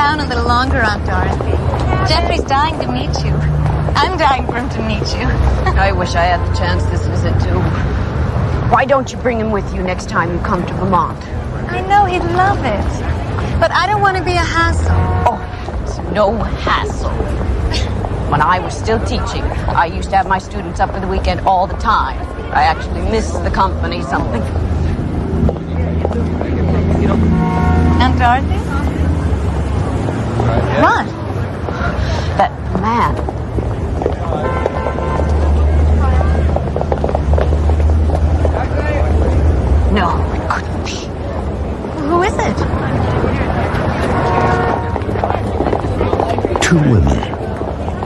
around a little longer, Aunt Dorothy. Jeffrey's dying to meet you. I'm dying for him to meet you. I wish I had the chance this visit, too. Why don't you bring him with you next time you come to Vermont? I know he'd love it. But I don't want to be a hassle. Oh, it's no hassle. When I was still teaching, I used to have my students up for the weekend all the time. I actually miss the company something. Aunt Dorothy? What? That man. No, it couldn't be. Who is it? Two women,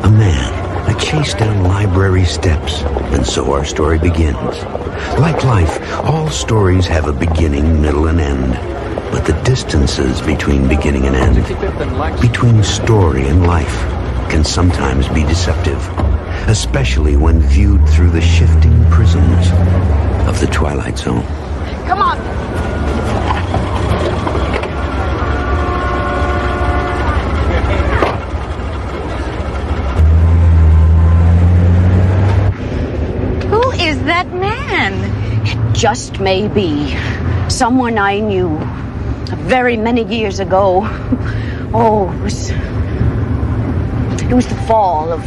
a man, a chase down library steps, and so our story begins. Like life, all stories have a beginning, middle, and end. But the distances between beginning and end, between story and life, can sometimes be deceptive, especially when viewed through the shifting prisms of the Twilight Zone. Come on. Who is that man? It just may be someone I knew very many years ago. Oh, it was the fall of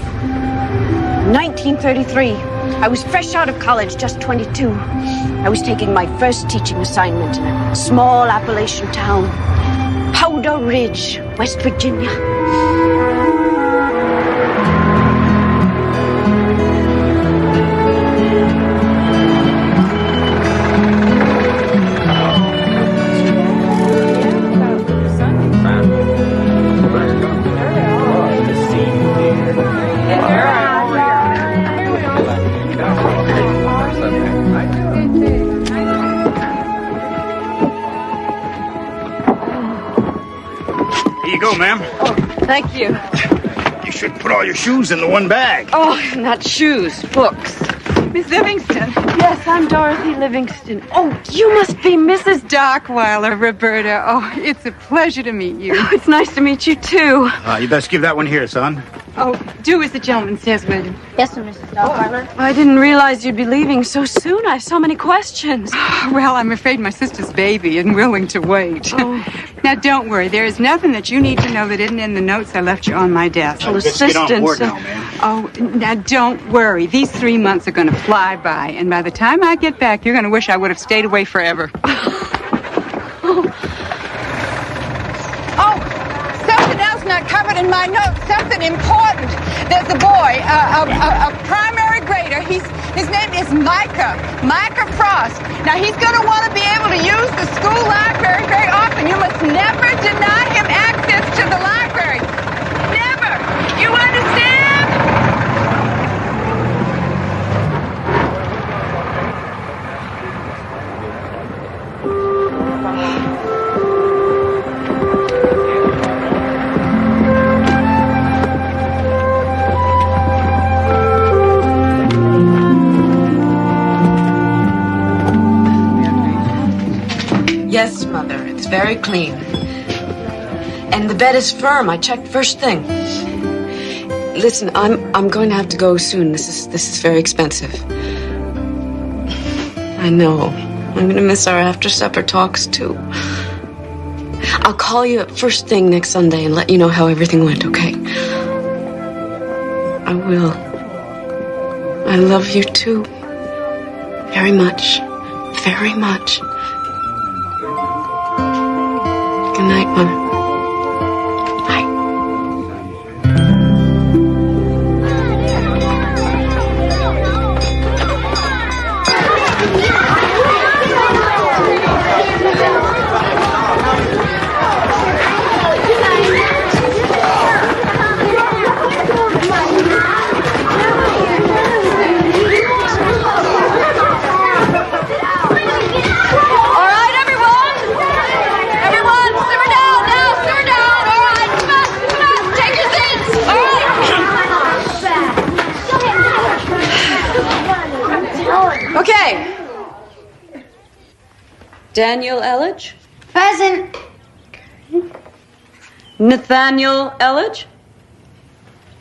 1933. I was fresh out of college, just 22. I was taking my first teaching assignment in a small Appalachian town, Powder Ridge, West Virginia. Go, ma'am. Oh, thank you. You should put all your shoes in the one bag. Oh, not shoes, books. Miss Livingston. Yes, I'm Dorothy Livingston. Oh, you must be Mrs. Dockweiler, Roberta. Oh, it's a pleasure to meet you. It's nice to meet you, too. You best give that one here, son. Oh, do as the gentleman says, will you? Yes, sir, Mrs. Dockweiler. I didn't realize you'd be leaving so soon. I have so many questions. Well, I'm afraid my sister's baby isn't willing to wait. Oh. Now, don't worry. There is nothing that you need to know that isn't in the notes I left you on my desk. Well, Let's get on board now, man. Oh, now, don't worry. These 3 months are going to fly by, and by the time I get back, you're going to wish I would have stayed away forever. Oh, something else not covered in my notes, something important. There's a boy, a primary grader. His name is Micah Frost. Now, he's going to want to be able to use the school library very often. You must never deny him access to the library. Never. You understand? Yes, Mother, it's very clean. And the bed is firm. I checked first thing. Listen, I'm going to have to go soon. This is very expensive. I know. I'm going to miss our after-supper talks, too. I'll call you up first thing next Sunday and let you know how everything went, okay? I will. I love you, too. Very much. Very much. Good night, Mother. Okay. Daniel Elledge? Present. Nathaniel Elledge?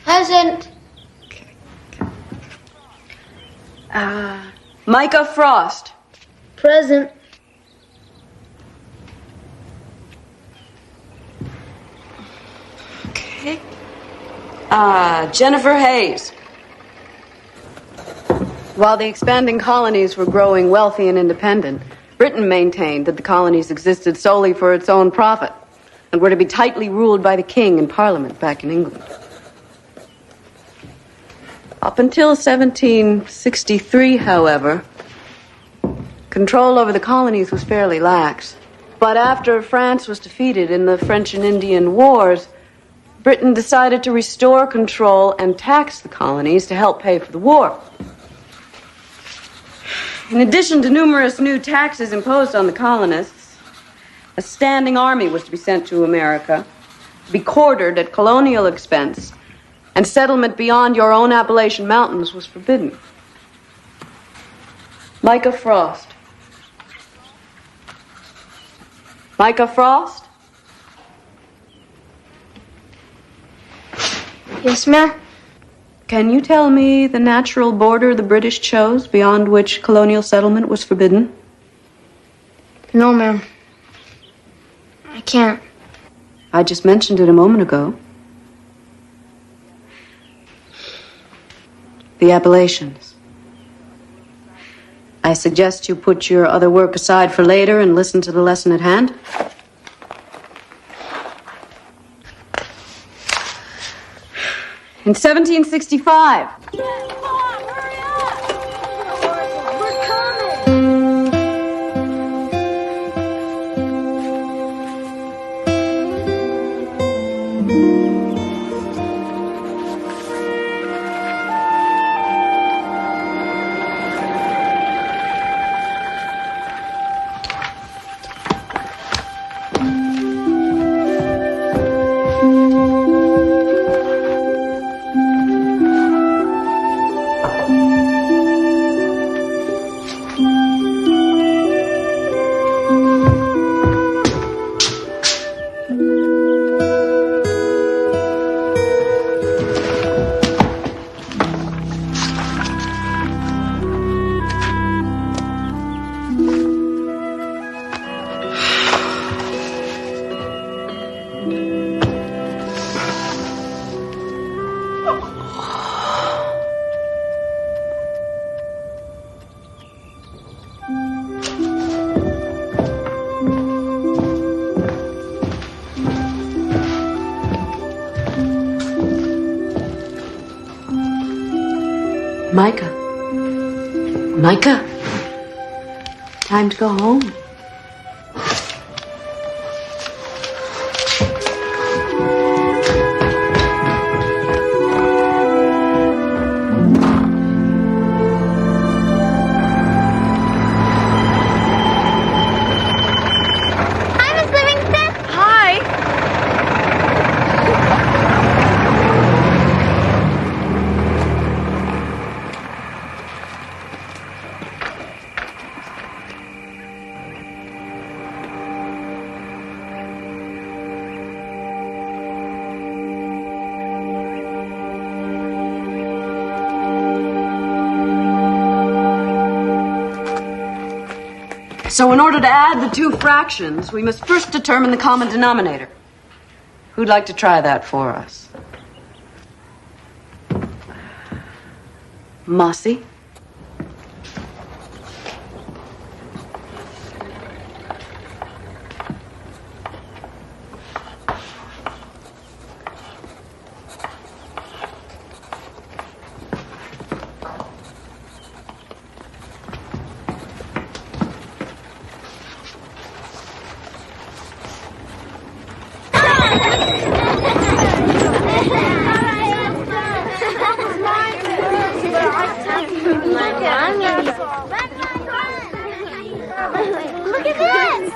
Present. Micah Frost? Present. Okay. Jennifer Hayes? While the expanding colonies were growing wealthy and independent, Britain maintained that the colonies existed solely for its own profit and were to be tightly ruled by the king and parliament back in England. Up until 1763, however, control over the colonies was fairly lax. But after France was defeated in the French and Indian Wars, Britain decided to restore control and tax the colonies to help pay for the war. In addition to numerous new taxes imposed on the colonists, a standing army was to be sent to America, to be quartered at colonial expense, and settlement beyond your own Appalachian Mountains was forbidden. Micah Frost. Micah Frost? Yes, ma'am. Can you tell me the natural border the British chose beyond which colonial settlement was forbidden? No, ma'am. I can't. I just mentioned it a moment ago. The Appalachians. I suggest you put your other work aside for later and listen to the lesson at hand. In 1765, Micah. Micah. Time to go home. Hi, Miss Livingston. Hi. So in order to add the two fractions, we must first determine the common denominator. Who'd like to try that for us? Mossy? Look at this.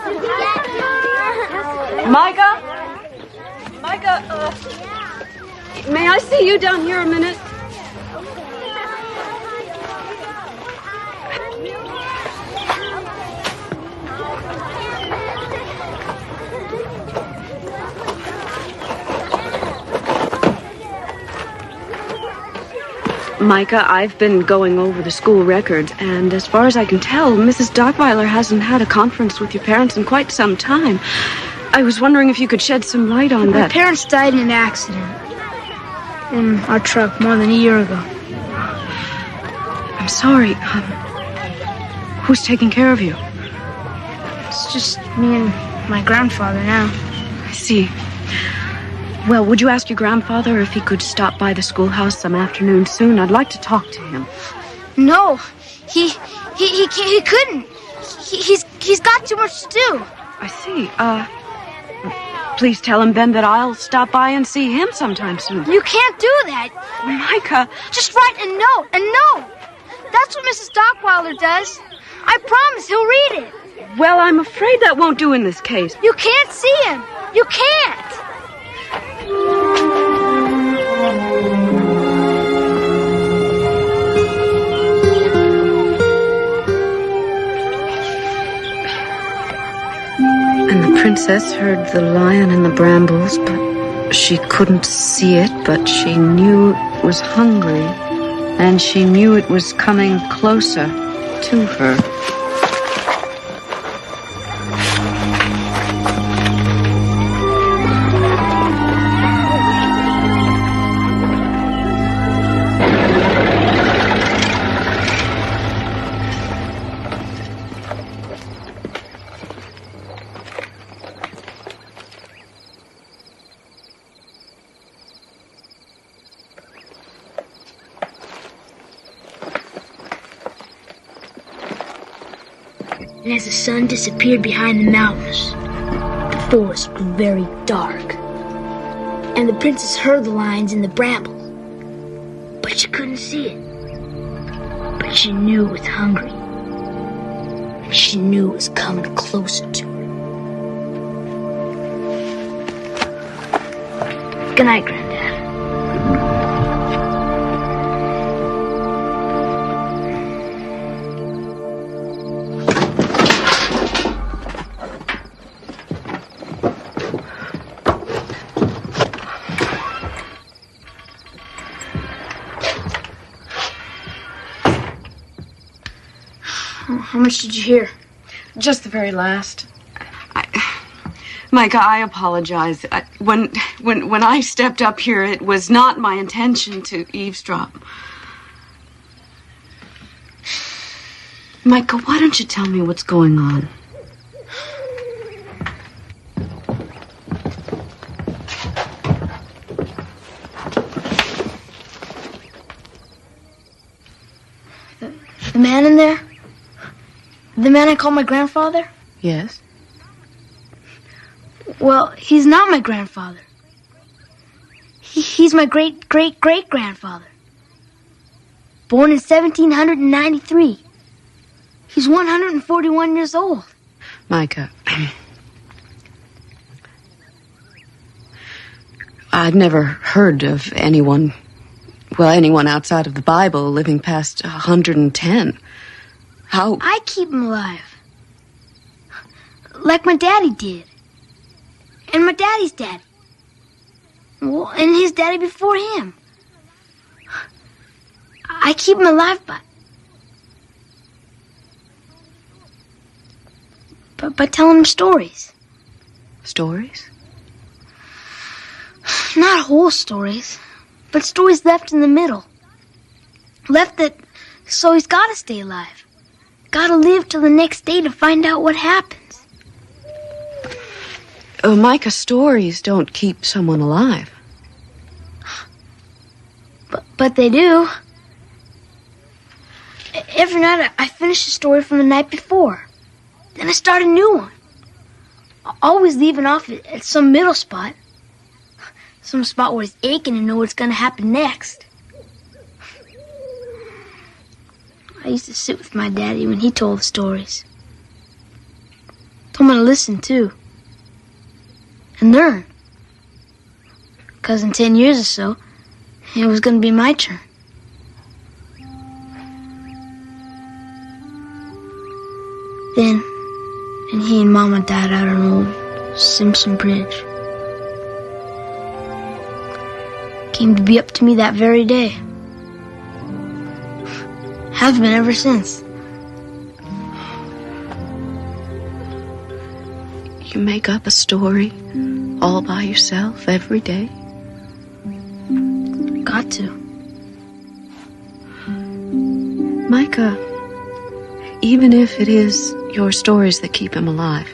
Micah? Micah, may I see you down here a minute? Micah, I've been going over the school records, and as far as I can tell, Mrs. Dockweiler hasn't had a conference with your parents in quite some time. I was wondering if you could shed some light on that. My parents died in an accident in our truck more than a year ago. I'm sorry. Who's taking care of you? It's just me and my grandfather now. I see. Well, would you ask your grandfather if he could stop by the schoolhouse some afternoon soon? I'd like to talk to him. No, he couldn't. He's got too much to do. I see. Please tell him then that I'll stop by and see him sometime soon. You can't do that. Micah. Just write a note. That's what Mrs. Dockweiler does. I promise he'll read it. Well, I'm afraid that won't do in this case. You can't see him. You can't. And the princess heard the lion in the brambles, but she couldn't see it, but she knew it was hungry, and she knew it was coming closer to her. And as the sun disappeared behind the mountains, the forest grew very dark. And the princess heard the lions in the brambles, but she couldn't see it. But she knew it was hungry, and she knew it was coming closer to her. Good night, Granddad. How much did you hear? Just the very last. Micah, I apologize. When I stepped up here, it was not my intention to eavesdrop. Micah, why don't you tell me what's going on? The man in there? The man I call my grandfather? Yes? Well, he's not my grandfather. He's my great-great-great-grandfather. Born in 1793. He's 141 years old. Micah, I've never heard of anyone outside of the Bible living past 110. How? I keep him alive. Like my daddy did. And my daddy's daddy. Well, and his daddy before him. I keep him alive by telling him stories. Stories? Not whole stories, but stories left in the middle. Left that so he's got to stay alive. Got to live till the next day to find out what happens. Oh, Micah, stories don't keep someone alive. But they do. Every night I finish a story from the night before. Then I start a new one. Always leaving off at some middle spot. Some spot where he's aching to know what's going to happen next. I used to sit with my daddy when he told the stories. Told me to listen, too. And learn. Because in 10 years or so, it was going to be my turn. Then he and Mama died out on old Simpson Bridge. Came to be up to me that very day. Have been ever since. You make up a story all by yourself every day? Got to. Micah, even if it is your stories that keep him alive,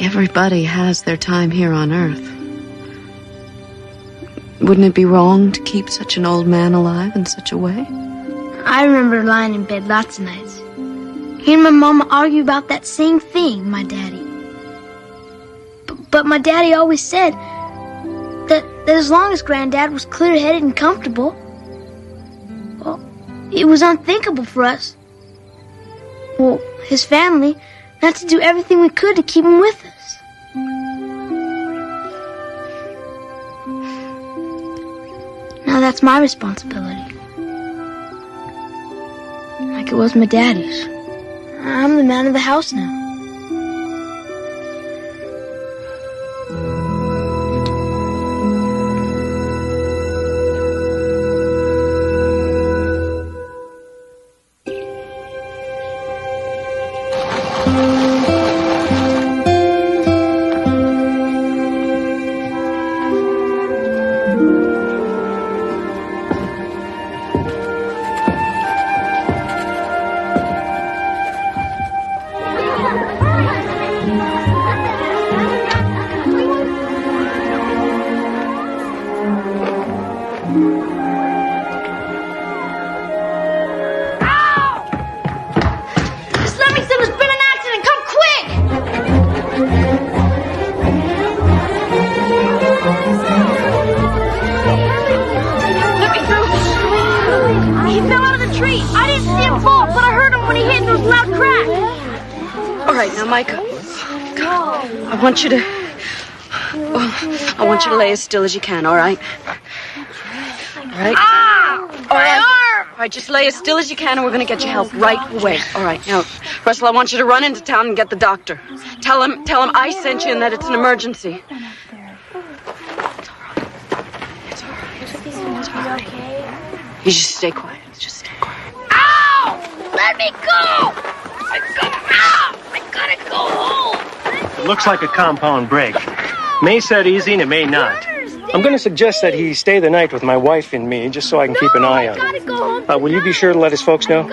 everybody has their time here on Earth. Wouldn't it be wrong to keep such an old man alive in such a way? I remember lying in bed lots of nights, hearing my mama argue about that same thing, my daddy. But my daddy always said that as long as Granddad was clear-headed and comfortable, well, it was unthinkable for us, well, his family, not to do everything we could to keep him with us. Now that's my responsibility. Like it was my daddy's. I'm the man of the house now. I want you to lay as still as you can, all right? All right? All right. All right, just lay as still as you can and we're going to get you help right away. All right, now, Russell, I want you to run into town and get the doctor. Tell him I sent you and that it's an emergency. It's all right. You just stay quiet. Just stay quiet. Ow! Let me go! I gotta go home! Looks like a compound break. May set easy and it may not. I'm going to suggest that he stay the night with my wife and me, just so I can keep an eye on him. Will you be sure to let his folks know?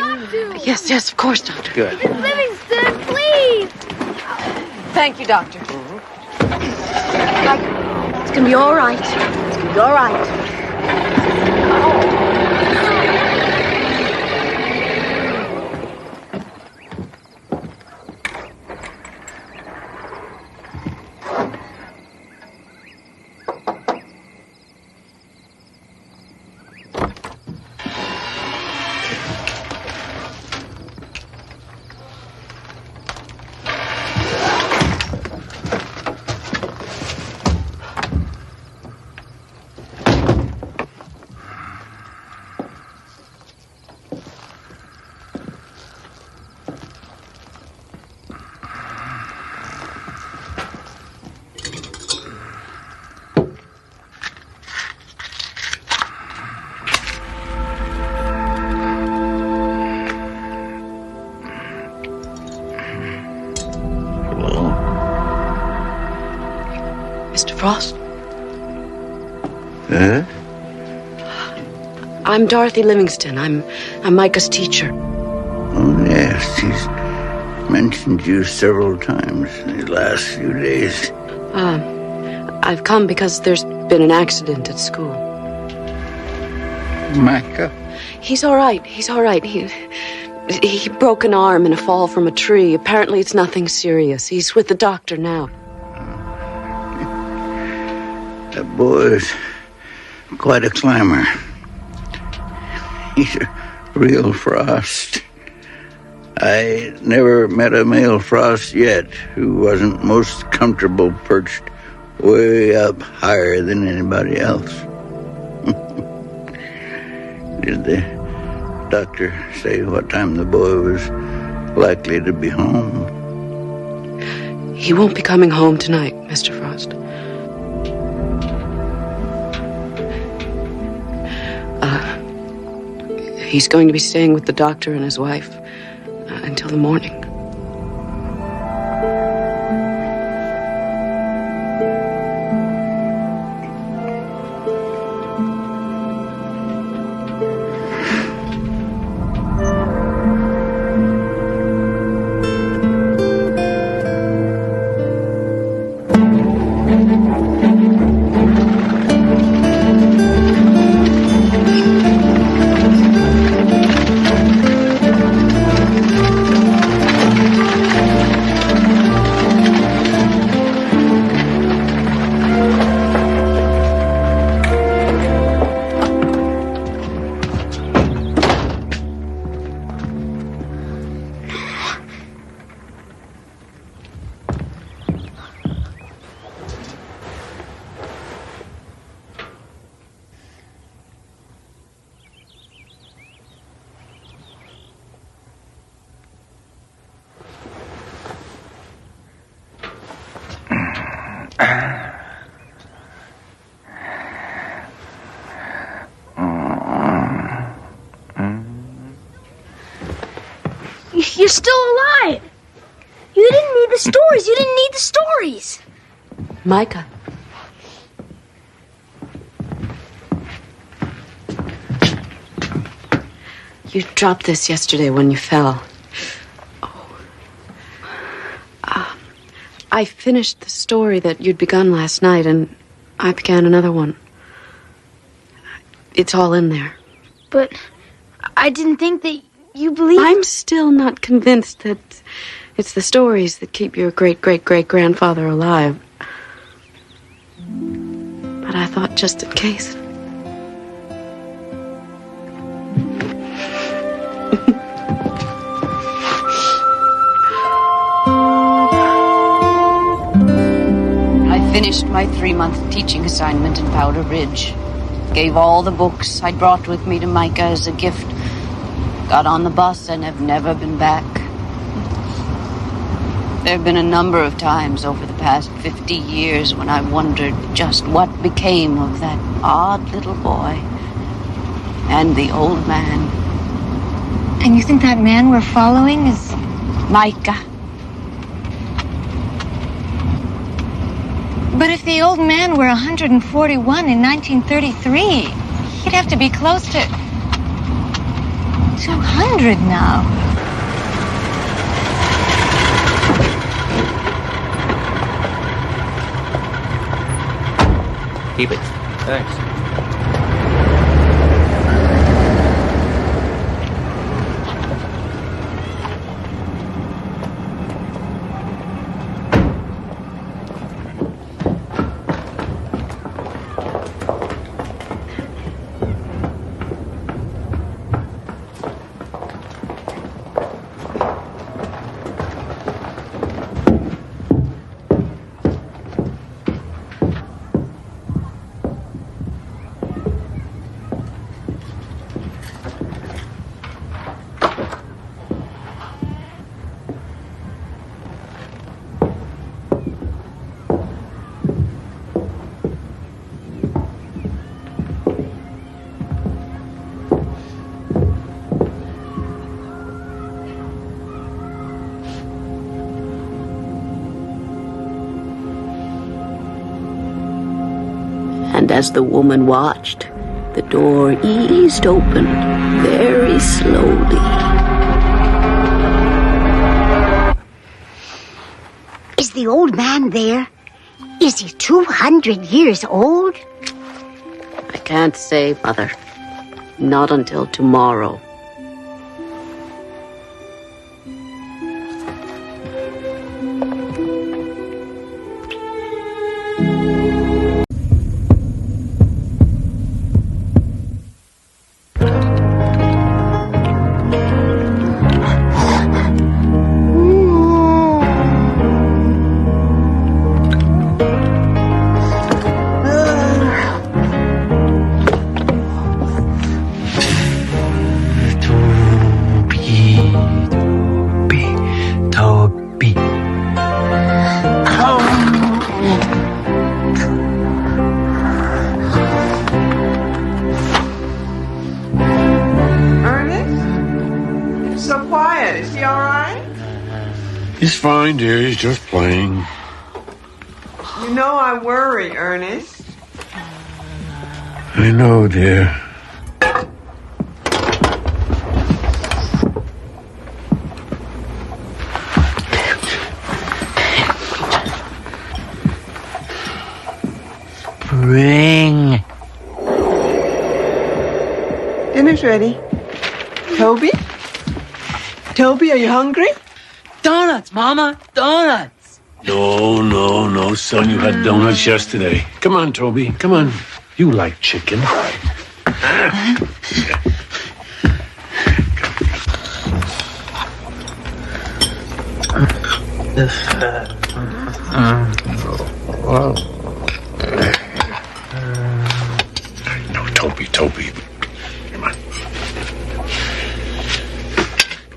Yes, of course, Doctor. Good. Livingston, please! Thank you, Doctor. It's going to be all right. It's going to be all right. Frost? Huh? I'm Dorothy Livingston. I'm Micah's teacher. Oh, yes. He's mentioned you several times in the last few days. I've come because there's been an accident at school. Micah? He's all right. He broke an arm in a fall from a tree. Apparently it's nothing serious. He's with the doctor now. That boy is quite a climber. He's a real Frost. I never met a male Frost yet who wasn't most comfortable perched way up higher than anybody else. Did the doctor say what time the boy was likely to be home? He won't be coming home tonight, Mr. Frost. He's going to be staying with the doctor and his wife until the morning. You're still alive. You didn't need the stories. You didn't need the stories. Micah. You dropped this yesterday when you fell. Oh. I finished the story that you'd begun last night, and I began another one. It's all in there. But I didn't think that you believed... I'm still not convinced that it's the stories that keep your great-great-great-grandfather alive. But I thought just in case... I finished my 3-month teaching assignment in Powder Ridge. Gave all the books I'd brought with me to Micah as a gift. Got on the bus and have never been back. There have been a number of times over the past 50 years when I wondered just what became of that odd little boy and the old man. And you think that man we're following is... Micah. But if the old man were 141 in 1933, he'd have to be close to 200 now. Keep it. Thanks. And as the woman watched, the door eased open very slowly. Is the old man there? Is he 200 years old? I can't say, Mother. Not until tomorrow. right? He's fine, dear. He's just playing. You know I worry, Ernest. I know, dear. Bring. Dinner's ready. Toby? Toby, are you hungry? Donuts, Mama. Donuts. No, son. You had donuts yesterday. Come on, Toby. Come on. You like chicken. No, Toby. Come on.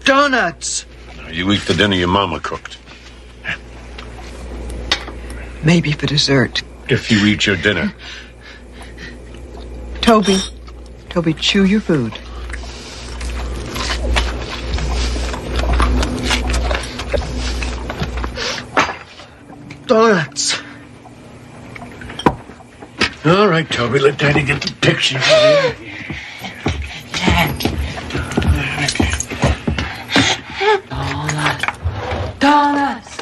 Donuts. Now, you eat the dinner your mama cooked. Maybe for dessert. If you eat your dinner. Toby, chew your food. Donuts. All right, Toby, let Daddy get the picture. Donuts.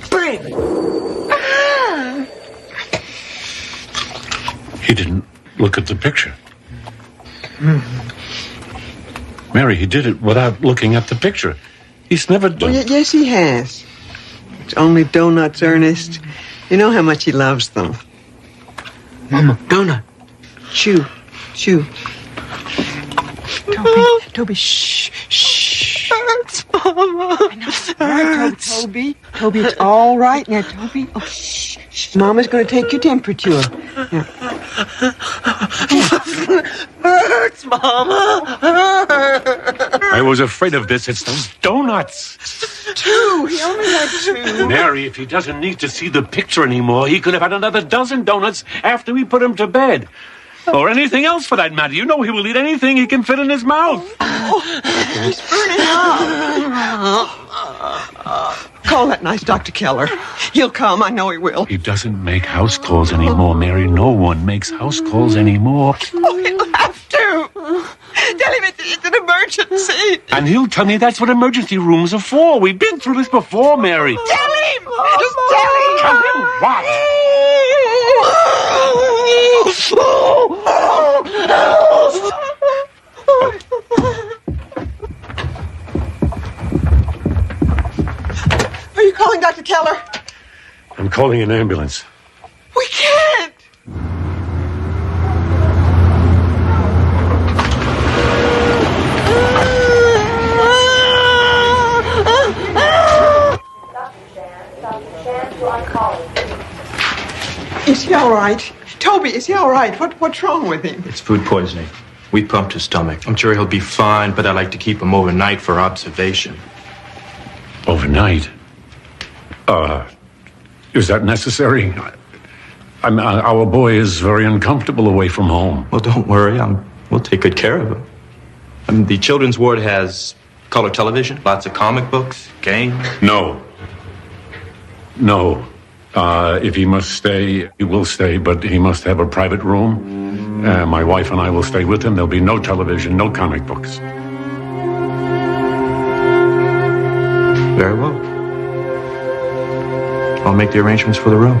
Bring. He didn't look at the picture. Mary, he did it without looking at the picture. He's never done it. Yes, he has. It's only donuts, Ernest. You know how much he loves them. Mama, donut. Chew. Toby, shh. Hurts, Mama. I know. All right, Toby, it's all right now, Toby. Oh, shh. Mama's going to take your temperature. Now. Hurts, Mama. I was afraid of this. It's those donuts. Two. He only had two. Mary, if he doesn't need to see the picture anymore, he could have had another dozen donuts after we put him to bed. Or anything else for that matter. You know he will eat anything he can fit in his mouth. He's burning up. Call that nice Dr. Keller. He'll come. I know he will. He doesn't make house calls anymore, Mary. No one makes house calls anymore. Oh, he'll have to. Tell him it's an emergency. And he'll tell me that's what emergency rooms are for. We've been through this before, Mary. Tell him. Just tell him. Tell him what? Are you calling Dr. Keller? I'm calling an ambulance. We can't. Is he all right? Toby, is he all right? What's wrong with him? It's food poisoning. We pumped his stomach. I'm sure he'll be fine, but I like to keep him overnight for observation. Overnight? Is that necessary? Our boy is very uncomfortable away from home. Well, don't worry. We'll take good care of him. The children's ward has color television, lots of comic books, games. No. If he must stay, he will stay, but he must have a private room. My wife and I will stay with him. There'll be no television, no comic books. Very well. I'll make the arrangements for the room.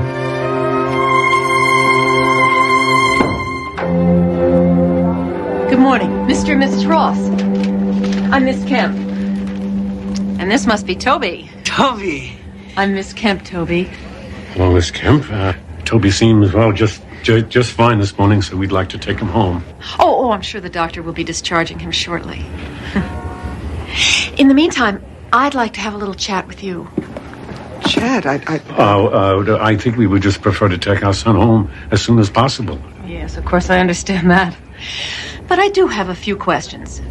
Good morning, Mr. and Mrs. Ross. I'm Miss Kemp. And this must be Toby. Toby. I'm Miss Kemp, Toby. Hello, Miss Kemp. Toby seems, well, just fine this morning, so we'd like to take him home. Oh, I'm sure the doctor will be discharging him shortly. In the meantime, I'd like to have a little chat with you. Chat? I think we would just prefer to take our son home as soon as possible. Yes, of course, I understand that. But I do have a few questions.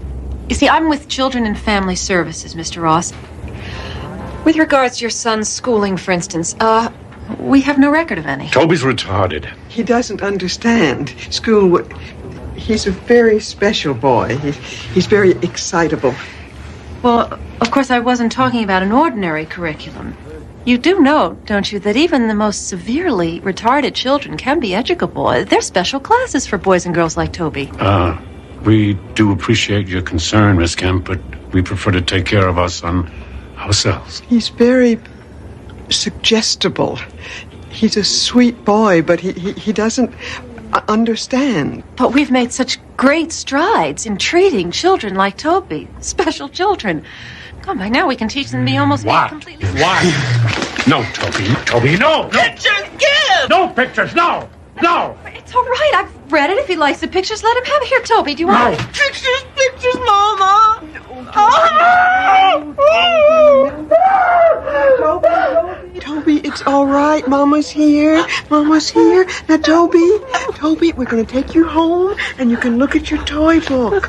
You see, I'm with Children and Family Services, Mr. Ross. With regards to your son's schooling, for instance, we have no record of any. Toby's retarded. He doesn't understand. School, he's a very special boy. He's very excitable. Well, of course, I wasn't talking about an ordinary curriculum. You do know, don't you, that even the most severely retarded children can be educable. There's special classes for boys and girls like Toby. We do appreciate your concern, Miss Kemp, but we prefer to take care of our son ourselves. He's very suggestible. He's a sweet boy, but he doesn't understand. But we've made such great strides in treating children like Toby, special children. Come by now, we can teach them to be almost completely... Why? No, Toby, no! Pictures, give! No pictures, no! No! It's all right, I've read it. If he likes the pictures, let him have it. Here, Toby, do you want it? Pictures, Mama! Toby, it's all right. Mama's here. Now, Toby, we're going to take you home, and you can look at your toy book.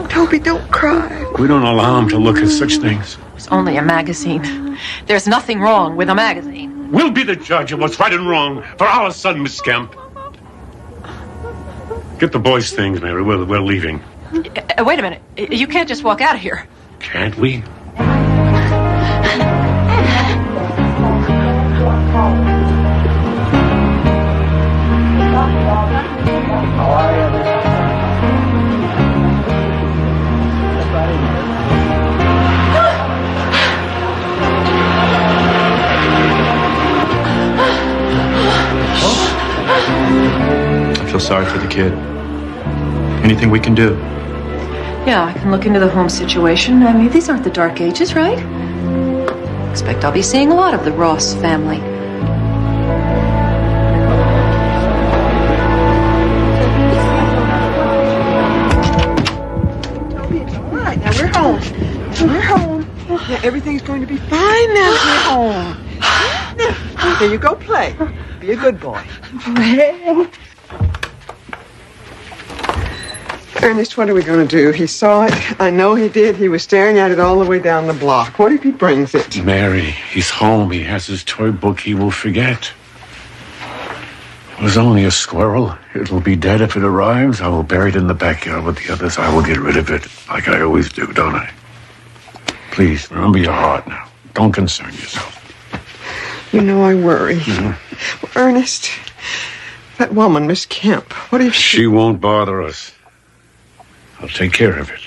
Toby, don't cry. We don't allow him to look at such things. It's only a magazine. There's nothing wrong with a magazine. We'll be the judge of what's right and wrong for our son, Miss Kemp. Get the boys' things, Mary. We're leaving. Wait a minute. You can't just walk out of here. Can't we? I feel sorry for the kid. Anything we can do? Yeah, I can look into the home situation. I mean, these aren't the dark ages, right? Expect I'll be seeing a lot of the Ross family. Toby, it's all right. Now we're home. Now everything's going to be fine now we're home. Now, here you go play. Be a good boy. Ernest, what are we going to do? He saw it. I know he did. He was staring at it all the way down the block. What if he brings it? Mary, he's home. He has his toy book. He will forget. It was only a squirrel. It'll be dead if it arrives. I will bury it in the backyard with the others. I will get rid of it, like I always do, don't I? Please, remember your heart now. Don't concern yourself. You know I worry. Well, Ernest, that woman, Miss Kemp, what if She won't bother us. I'll take care of it.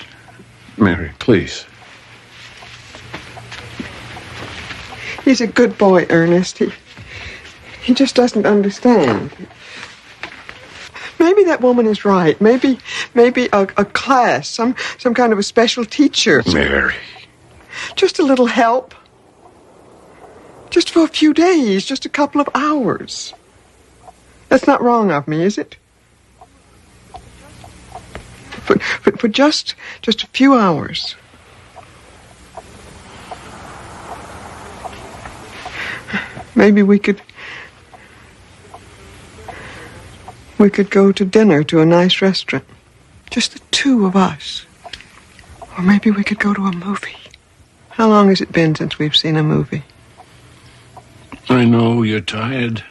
Mary, please. He's a good boy, Ernest. He just doesn't understand. Maybe that woman is right. Maybe a class, some kind of a special teacher. Mary. Just a little help. Just for a few days, just a couple of hours. That's not wrong of me, is it? For just a few hours. Maybe we could go to dinner to a nice restaurant. Just the two of us. Or maybe we could go to a movie. How long has it been since we've seen a movie? I know you're tired.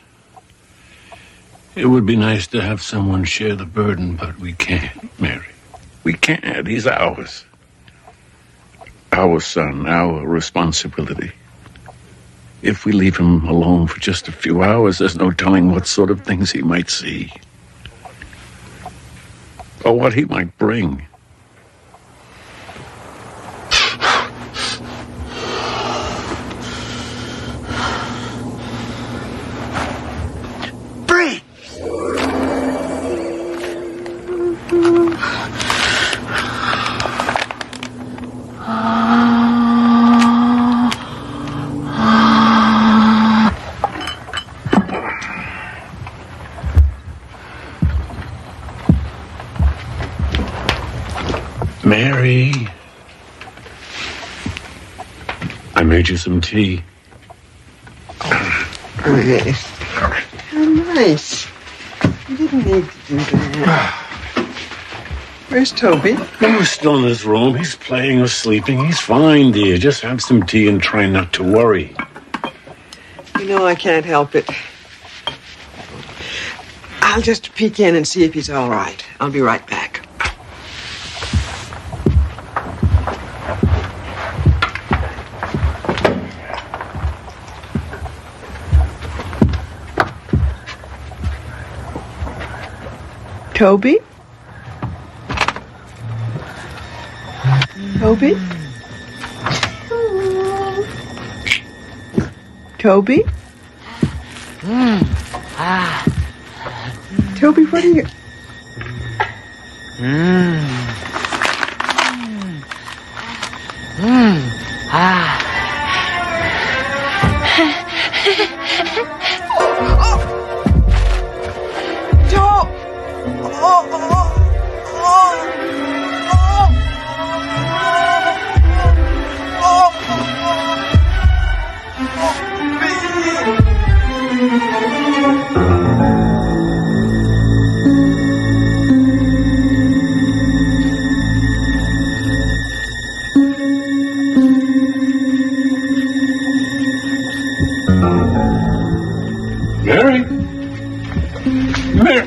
It would be nice to have someone share the burden, but we can't, Mary. We can't. He's ours. Our son, our responsibility. If we leave him alone for just a few hours, there's no telling what sort of things he might see. Or what he might bring. Bring! Mary, I made you some tea. Ernest. How nice. You didn't need to do that. Where's Toby? He's still in his room. He's playing or sleeping. He's fine, dear. Just have some tea and try not to worry. You know I can't help it. I'll just peek in and see if he's all right. I'll be right back. Toby? Toby? Toby? Toby, what are you... Mary? Mary? Mary?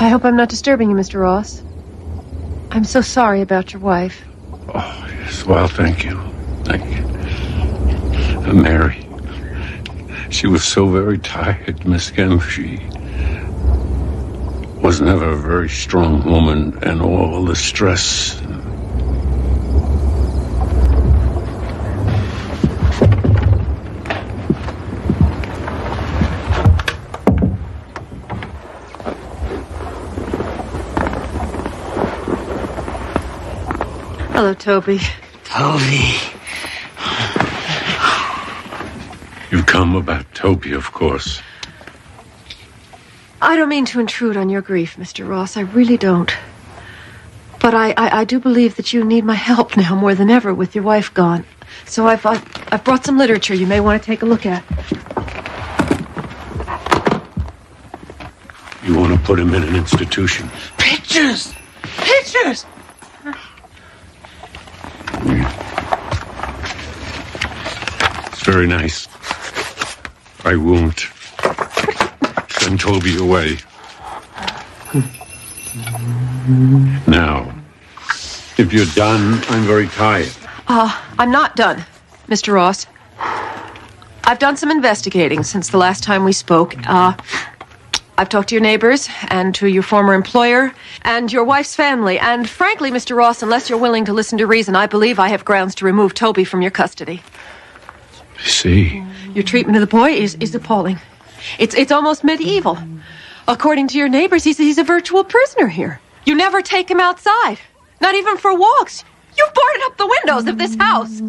I hope I'm not disturbing you, Mr. Ross. I'm so sorry about your wife. Oh, yes. Well, thank you. Thank you. Mary. She was so very tired, Miss Kemp. She was never a very strong woman, and all the stress. Hello, Toby. Toby. You've come about Toby, of course. I don't mean to intrude on your grief, Mr. Ross. I really don't. But I do believe that you need my help now more than ever with your wife gone. So I've brought some literature you may want to take a look at. You want to put him in an institution? Pictures! Pictures! It's very nice. I won't send Toby away. Now, if you're done, I'm very tired. I'm not done, Mr. Ross. I've done some investigating since the last time we spoke. I've talked to your neighbors and to your former employer and your wife's family. And frankly, Mr. Ross, unless you're willing to listen to reason, I believe I have grounds to remove Toby from your custody. I see. Your treatment of the boy is appalling. It's almost medieval. According to your neighbors, he's a virtual prisoner here. You never take him outside, not even for walks. You've boarded up the windows of this house.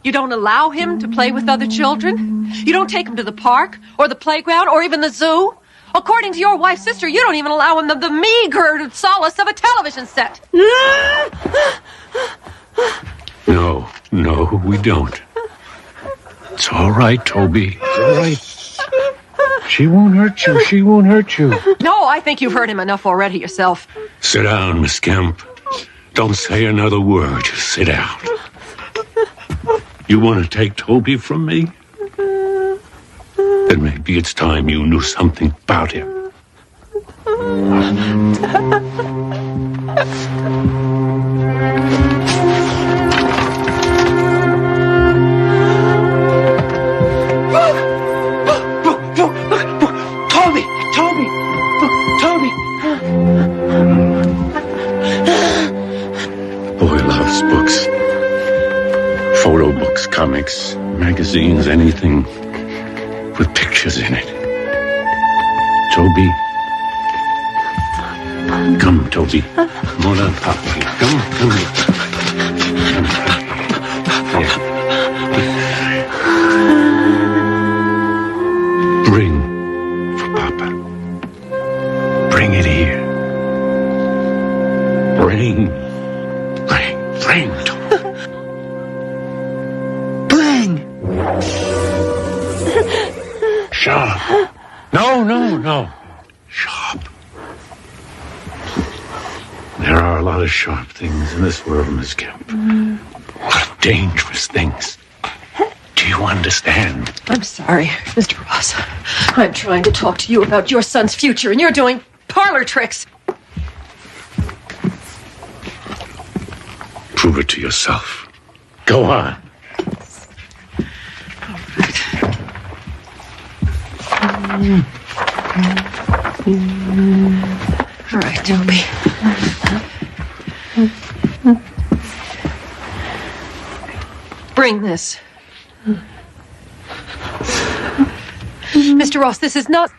You don't allow him to play with other children. You don't take him to the park or the playground or even the zoo. According to your wife's sister, you don't even allow him the meager solace of a television set. No, we don't. It's all right, Toby. It's all right. She won't hurt you. She won't hurt you. No, I think you've hurt him enough already yourself. Sit down, Miss Kemp. Don't say another word. Just sit down. You want to take Toby from me? Then maybe it's time you knew something about him. Boy loves books. Photo books, comics, magazines, anything with pictures in it. Toby. Come, Toby. Come on, Papa. Come here. Bring for Papa. Bring it here. Bring. Bring. No. Sharp. There are a lot of sharp things in this world, Miss Kemp. A lot of dangerous things. Do you understand? I'm sorry, Mr. Ross. I'm trying to talk to you about your son's future, and you're doing parlor tricks. Prove it to yourself. Go on. All right, Toby. Bring this. Mr. Ross, this is not...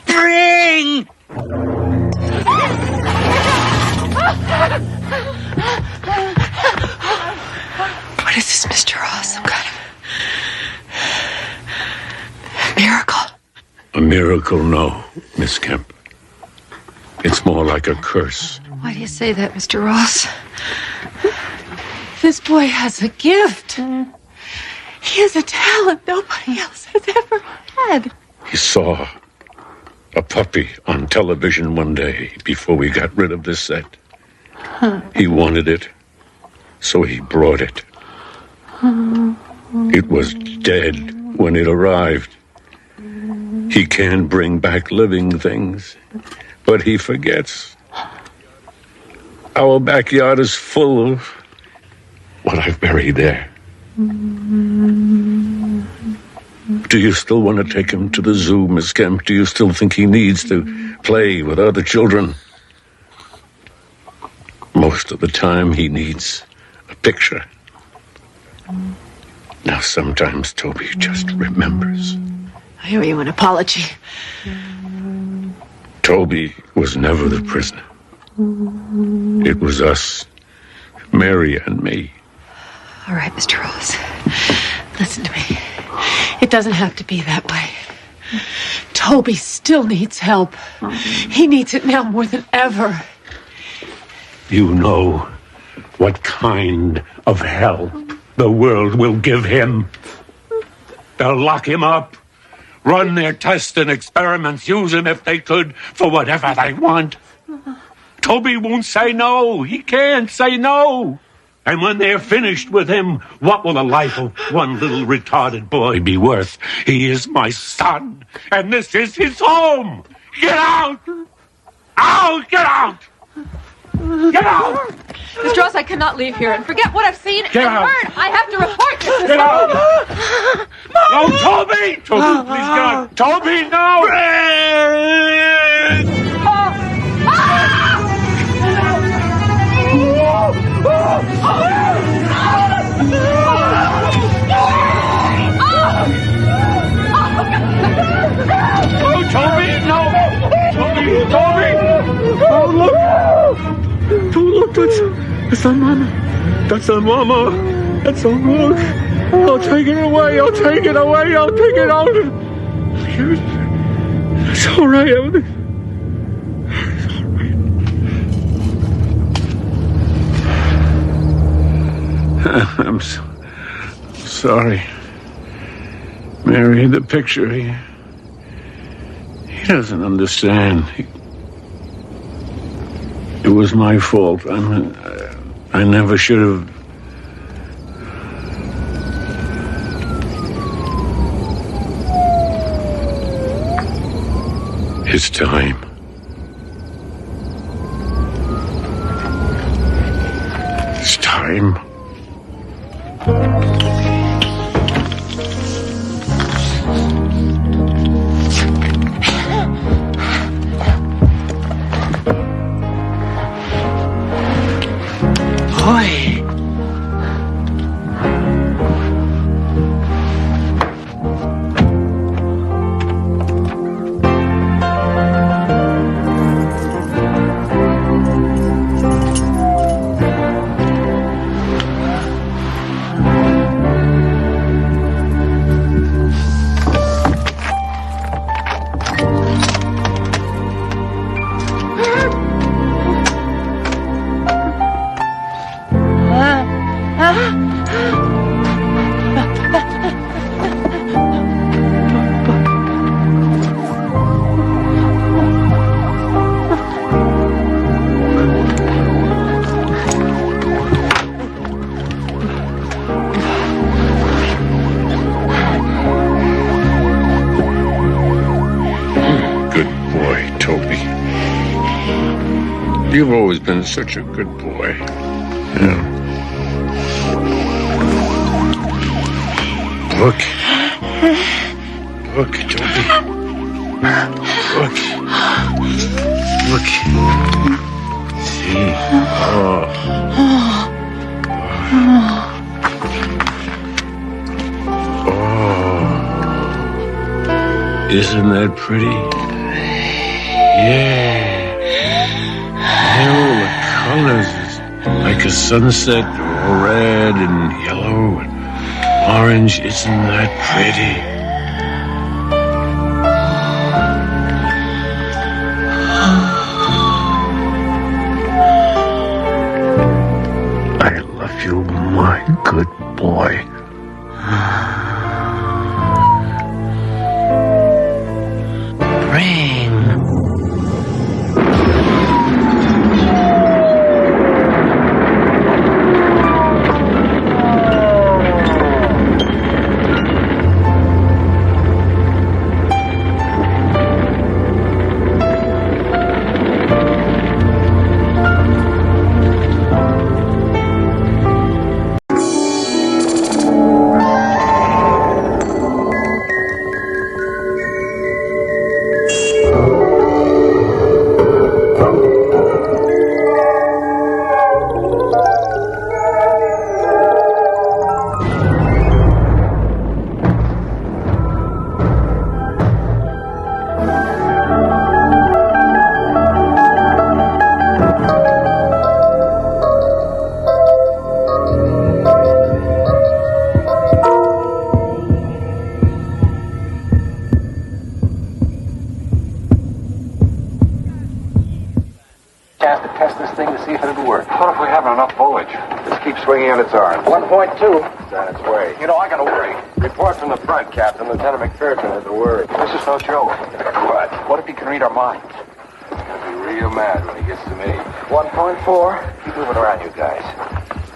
Bring! What is this, Mr. Ross? Some kind of miracle? A miracle, no, Miss Kemp. It's more like a curse. Why do you say that, Mr. Ross? This boy has a gift. He has a talent nobody else has ever had. He saw a puppy on television one day before we got rid of this set. He wanted it, so he brought it. It was dead when it arrived. He can bring back living things, but he forgets. Our backyard is full of what I've buried there. Do you still want to take him to the zoo, Miss Kemp? Do you still think he needs to play with other children? Most of the time, he needs a picture. Now, sometimes Toby just remembers. I owe you an apology. Toby was never the prisoner. It was us, Mary and me. All right, Mr. Ross. Listen to me. It doesn't have to be that way. Toby still needs help. He needs it now more than ever. You know what kind of help the world will give him. They'll lock him up, run their tests and experiments, use him if they could for whatever they want. Toby won't say no. He can't say no. And when they're finished with him, what will the life of one little retarded boy be worth? He is my son, and this is his home. Get out! Out! Get out! Get out! Mr. Ross, I cannot leave here and forget what I've seen and heard. I have to report this. Get out! No, Toby! Toby, please get out! Toby, no! Oh, Toby, no! Toby! Oh, look! Look, that's not Mama. That's not Mama. That's not look. I'll take it away. I'll take it away. I'll take it out. It's all right, Evan. I'm sorry. Mary, the picture, he doesn't understand. It was my fault. I never should have. It's time. It's time. You've always been such a good boy. Yeah. Look. Look, Toby. Look. Look. See? Oh. Oh. Isn't that pretty? Yeah. All the colors is like a sunset, all red and yellow and orange. Isn't that pretty? I love you, my good boy. Swinging on its arms. 1.2. It's on its way. You know, I gotta worry. Report from the front, Captain. Lieutenant McPherson has a worry. This is no joke. What? What if he can read our minds? He'll be real mad when he gets to me. 1.4. Keep moving around, you guys.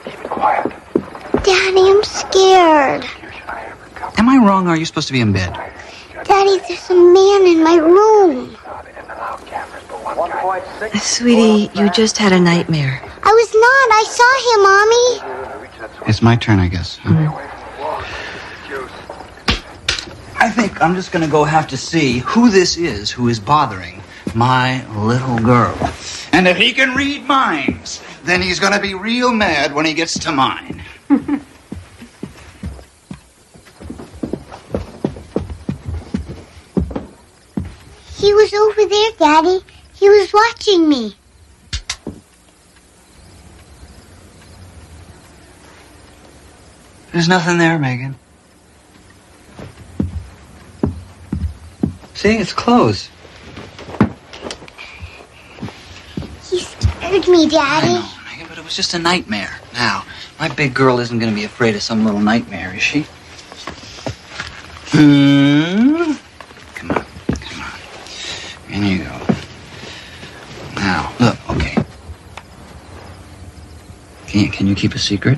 Keep it quiet. Daddy, I'm scared. Am I wrong, or are you supposed to be in bed? Daddy, there's a man in my room. Sweetie, you just had a nightmare. I was not. I saw him, Mommy. It's my turn, I guess. I think I'm just going to go have to see who this is who is bothering my little girl. And if he can read minds, then he's going to be real mad when he gets to mine. He was over there, Daddy. He was watching me. There's nothing there, Megan. See, it's closed. He scared me, Daddy. I know, Megan, but it was just a nightmare. Now, my big girl isn't going to be afraid of some little nightmare, is she? Come on. In you go. Now, look, okay. Can you keep a secret?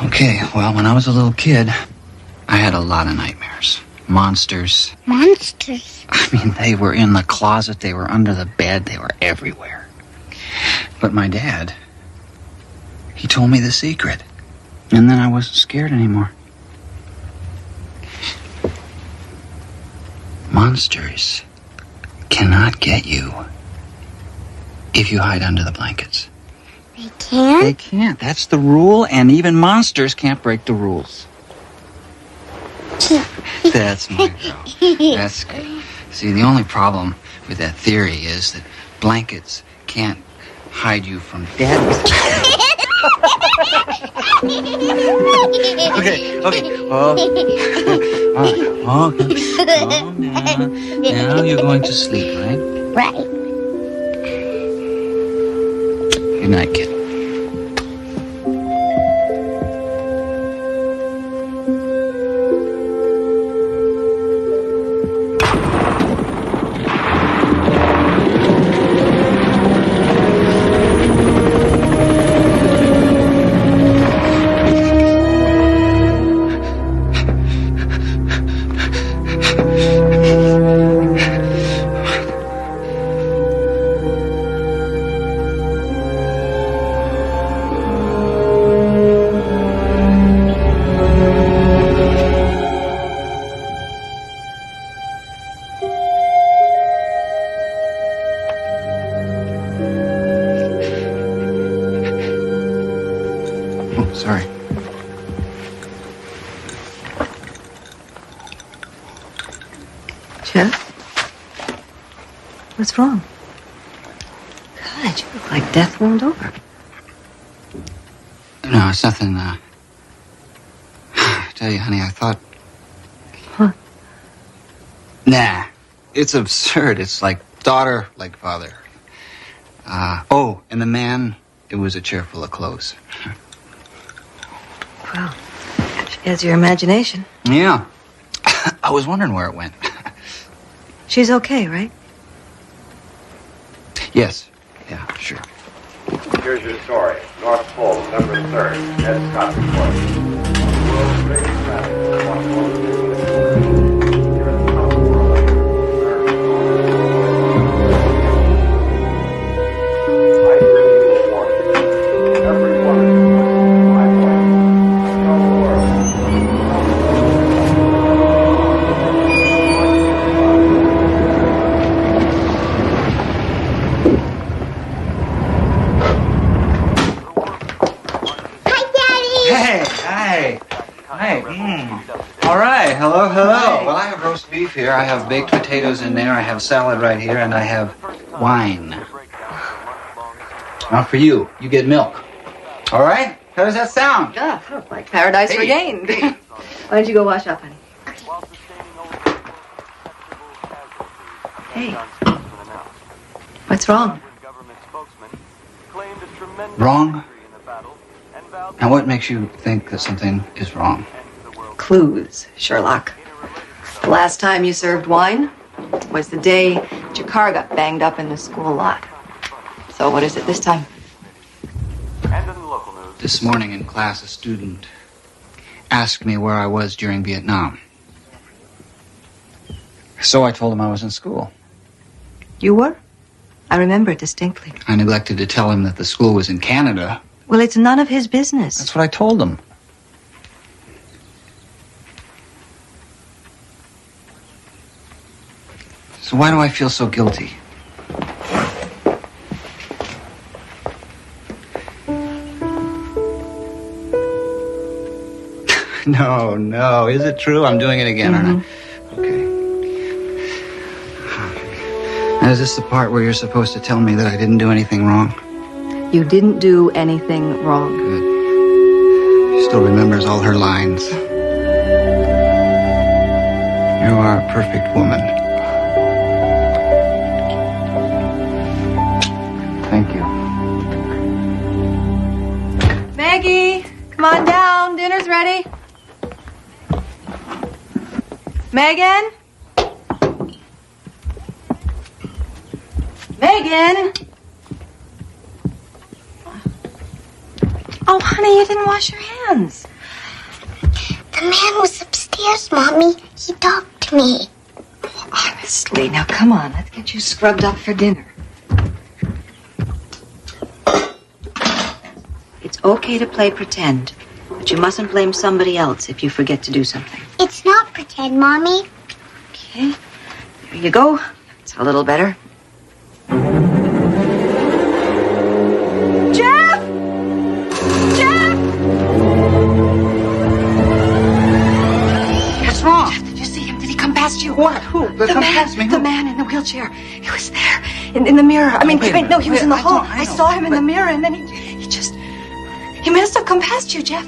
Okay, well, when I was a little kid, I had a lot of nightmares. Monsters. Monsters? I mean, they were in the closet, they were under the bed, they were everywhere. But my dad, he told me the secret. And then I wasn't scared anymore. Monsters cannot get you if you hide under the blankets. They can't? They can't. That's the rule, and even monsters can't break the rules. That's my girl. That's good. See, the only problem with that theory is that blankets can't hide you from daddy's. Okay. Oh, now you're going to sleep, right? Right. Good night, kid. Sorry. Jeff? What's wrong? God, you look like death warmed over. No, it's nothing, I tell you, honey, I thought... Huh? Nah. It's absurd. It's like daughter, like father. Oh, and the man, it was a chair full of clothes. Well, she has your imagination. Yeah. I was wondering where it went. She's okay, right? Yes. Yeah, sure. Here's your story. North Pole, November 3rd. Ed Scott reporting. World's biggest traffic. All right, hello. Well, I have roast beef here, I have baked potatoes in there, I have salad right here, and I have wine. Now for you, you get milk. All right? How does that sound? Yeah, like paradise regained. Why don't you go wash up, honey? Hey. What's wrong? Wrong? Now what makes you think that something is wrong? Clues, Sherlock. The last time you served wine was the day that your car got banged up in the school lot. So what is it this time? This morning in class, a student asked me where I was during Vietnam. So I told him I was in school. You were? I remember it distinctly. I neglected to tell him that the school was in Canada. Well, it's none of his business. That's what I told him. So why do I feel so guilty? No. Is it true? I'm doing it again, aren't I? Okay. Now, is this the part where you're supposed to tell me that I didn't do anything wrong? You didn't do anything wrong. Good. She still remembers all her lines. You are a perfect woman. Thank you. Maggie, come on down. Dinner's ready. Megan? Megan? Oh, honey, you didn't wash your hands. The man was upstairs, Mommy. He talked to me. Oh, honestly, now come on. Let's get you scrubbed up for dinner. It's okay to play pretend, but you mustn't blame somebody else if you forget to do something. It's not pretend, Mommy. Okay, here you go. It's a little better. Jeff! Jeff! What's wrong? Jeff, did you see him? Did he come past you? What? Who? The man in the wheelchair. He was there in the mirror. No, he was in the hall. I saw him in the mirror, and then he must have come past you, Jeff.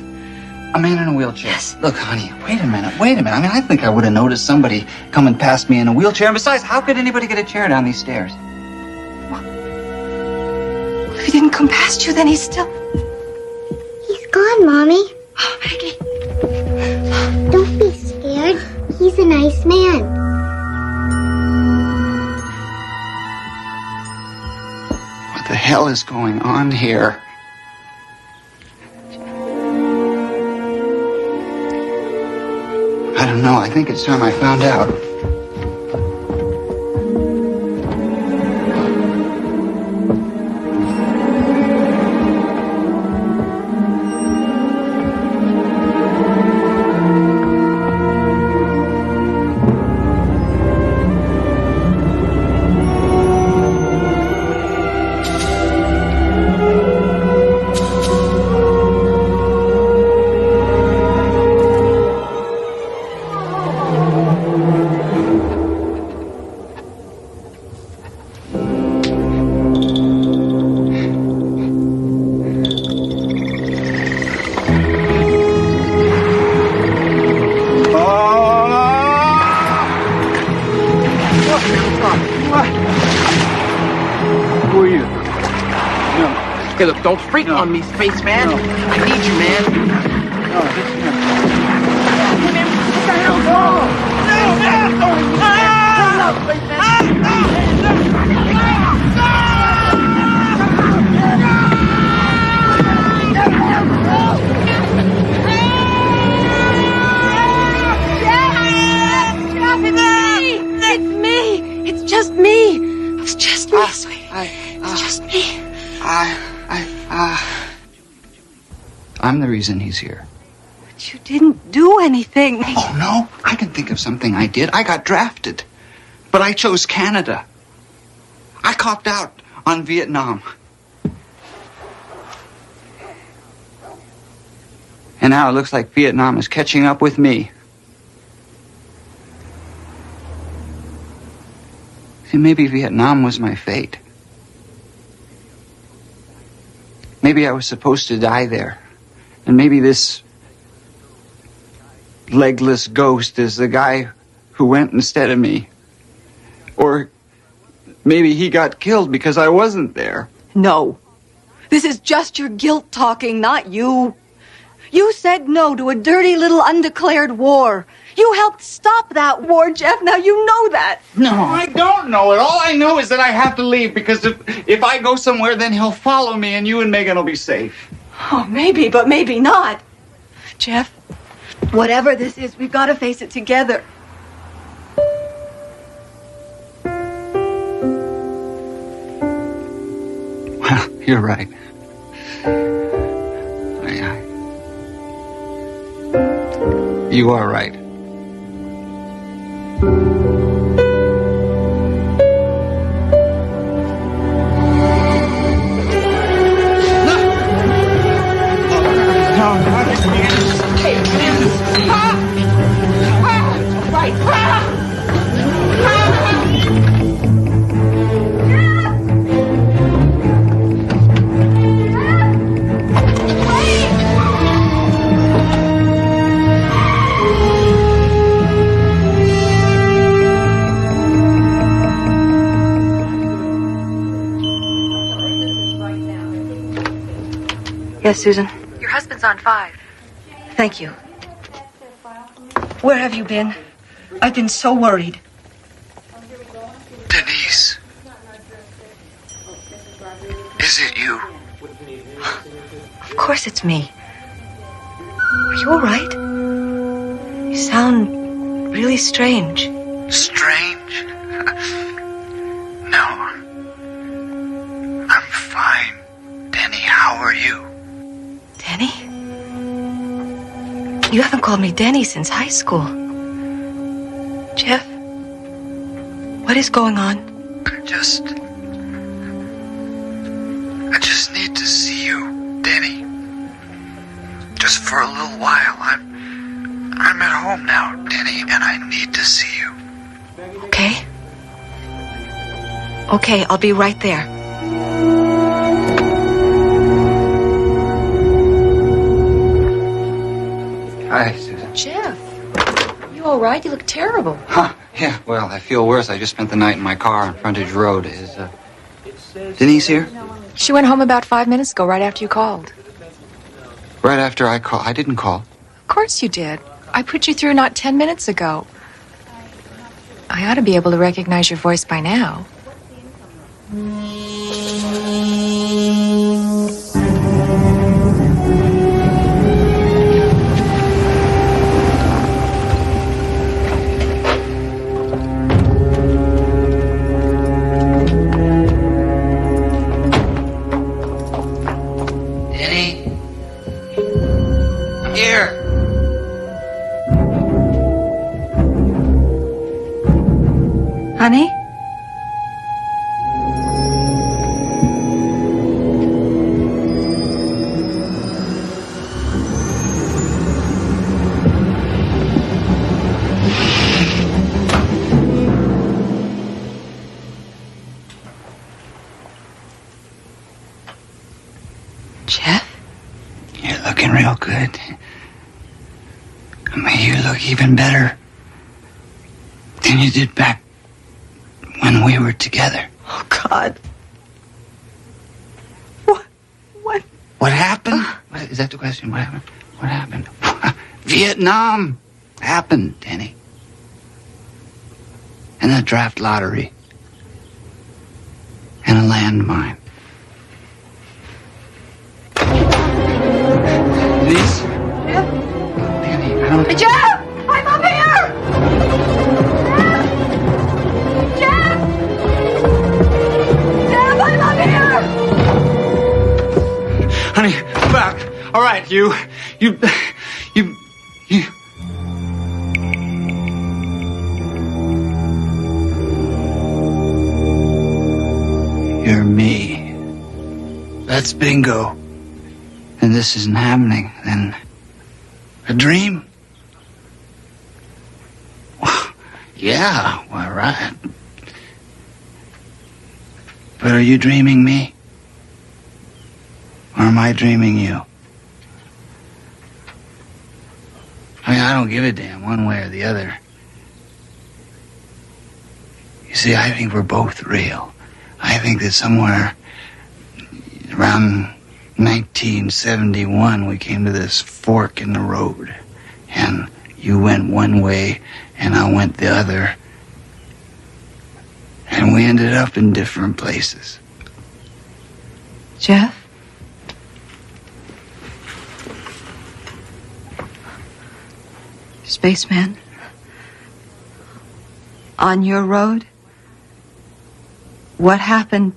A man in a wheelchair. Yes. Look, honey, wait a minute. I mean, I think I would have noticed somebody coming past me in a wheelchair. And besides, how could anybody get a chair down these stairs? Well, if he didn't come past you, then he's still... He's gone, Mommy. Oh, Maggie. Don't be scared. He's a nice man. What the hell is going on here? I don't know. I think it's time I found out. Hey, look, don't freak on me, spaceman. I need you, man. It's just me. It's just me, sweetie. It's just me. I'm the reason he's here. But you didn't do anything. Oh, no? I can think of something I did. I got drafted. But I chose Canada. I copped out on Vietnam. And now it looks like Vietnam is catching up with me. See, maybe Vietnam was my fate. Maybe I was supposed to die there. And maybe this legless ghost is the guy who went instead of me. Or maybe he got killed because I wasn't there. No. This is just your guilt talking, not you. You said no to a dirty little undeclared war. You helped stop that war, Jeff. Now you know that. No, I don't know it. All I know is that I have to leave because if I go somewhere, then he'll follow me and you and Megan will be safe. Oh, maybe, but maybe not. Jeff, whatever this is, we've got to face it together. Well, you're right. You are right. Yes, Susan? Your husband's on 5. Thank you. Where have you been? I've been so worried. Denise. Is it you? Of course it's me. Are you all right? You sound really strange. Strange? No. I'm fine. Denny, how are you? Denny? You haven't called me Denny since high school. Jeff? What is going on? I just need to see you, Denny. Just for a little while. I'm at home now, Denny, and I need to see you. Okay? Okay, I'll be right there. Hi, Susan. Jeff, you all right? You look terrible. Huh, yeah, well, I feel worse. I just spent the night in my car on Frontage Road. Is, Denise here? She went home about 5 minutes ago, right after you called. Right after I called. I didn't call. Of course you did. I put you through not 10 minutes ago. I ought to be able to recognize your voice by now. Honey? Jeff? You're looking real good. I mean, you look even better than you did back when we were together. Oh, God. What happened? Is that the question? What happened? What happened? Vietnam happened, Denny. And a draft lottery. And a landmine. Denise? Denny, I don't... Jeff! I'm up here! Jeff! Jeff, I'm up here! Honey, I'm back. All right, you. You're me. That's bingo. And this isn't happening. Then a dream? Yeah, well, right. But are you dreaming me? Or am I dreaming you? I mean, I don't give a damn one way or the other. You see, I think we're both real. I think that somewhere around 1971 we came to this fork in the road. And you went one way and I went the other. And we ended up in different places. Jeff? Spaceman? On your road? What happened?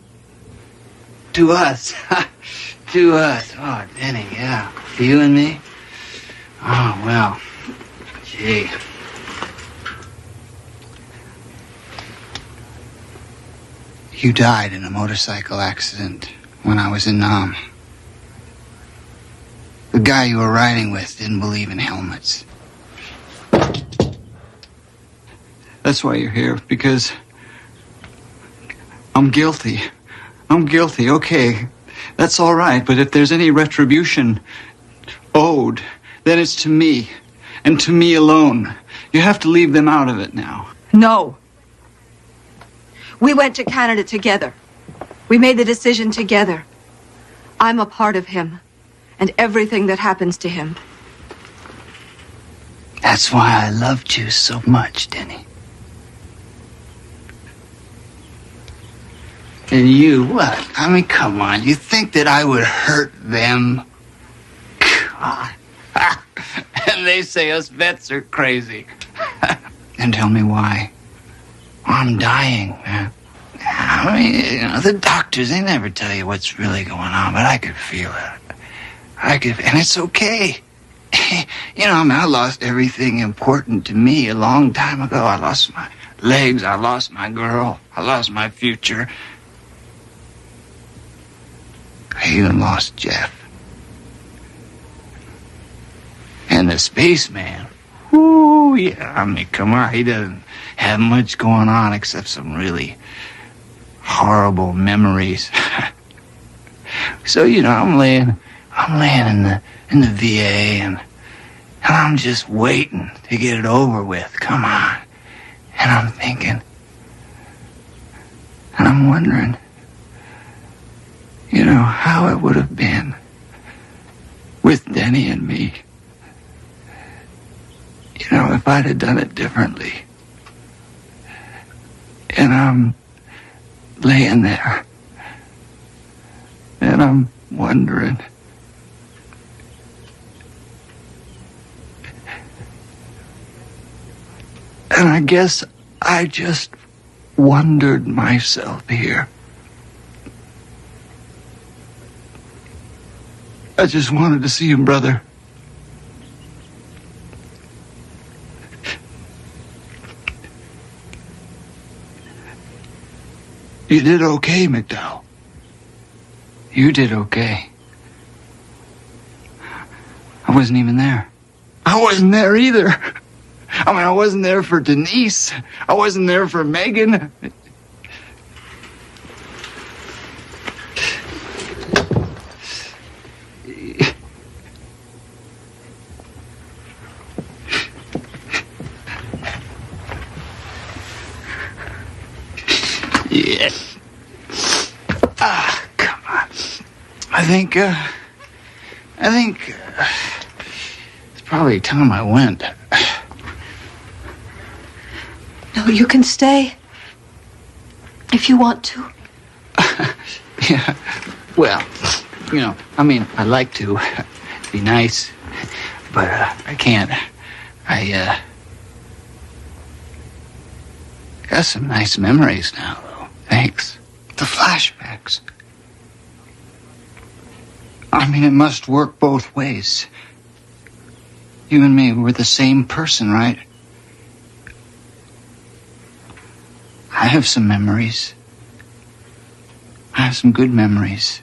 To us. To us. Oh, Denny, yeah. You and me? Oh, well. Gee. You died in a motorcycle accident when I was in Nam. The guy you were riding with didn't believe in helmets. That's why you're here, because I'm guilty. I'm guilty, okay. That's all right, but if there's any retribution owed, then it's to me, and to me alone. You have to leave them out of it now. No. We went to Canada together. We made the decision together. I'm a part of him, and everything that happens to him. That's why I loved you so much, Denny. And you, what? I mean, come on. You think that I would hurt them? God. And they say us vets are crazy. And tell me why. I'm dying, man. I mean, you know, the doctors, they never tell you what's really going on, but I could feel it. And it's okay. You know, I mean, I lost everything important to me a long time ago. I lost my legs, I lost my girl, I lost my future. I even lost Jeff. And the spaceman. Ooh, yeah, I mean, come on. He doesn't have much going on except some really horrible memories. So, you know, I'm laying in the VA and I'm just waiting to get it over with. Come on. And I'm thinking, and I'm wondering, you know, how it would have been with Denny and me. You know, if I'd have done it differently. And I'm laying there. And I'm wondering. And I guess I just wondered myself here. I just wanted to see him, brother. You did okay, McDowell. You did okay. I wasn't even there. I wasn't there either. I mean, I wasn't there for Denise. I wasn't there for Megan. Yeah. Come on. I think I think it's probably time I went. No, you can stay. If you want to. Yeah, well, I'd like to. It'd be nice, but I can't. I got some nice memories now, though. Thanks. The flashbacks. It must work both ways. You and me, we're the same person, right? I have some memories. I have some good memories.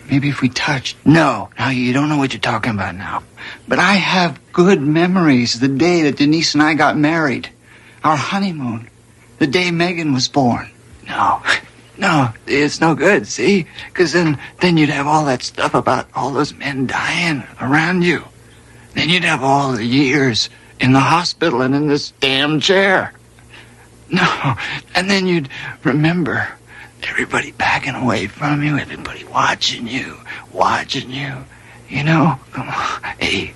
Maybe if we touched. No, you don't know what you're talking about now. But I have good memories. The day that Denise and I got married. Our honeymoon. The day Megan was born. No, it's no good, see? Because then you'd have all that stuff about all those men dying around you. Then you'd have all the years in the hospital and in this damn chair. No, and then you'd remember everybody backing away from you, everybody watching you, you know? Come on, hey,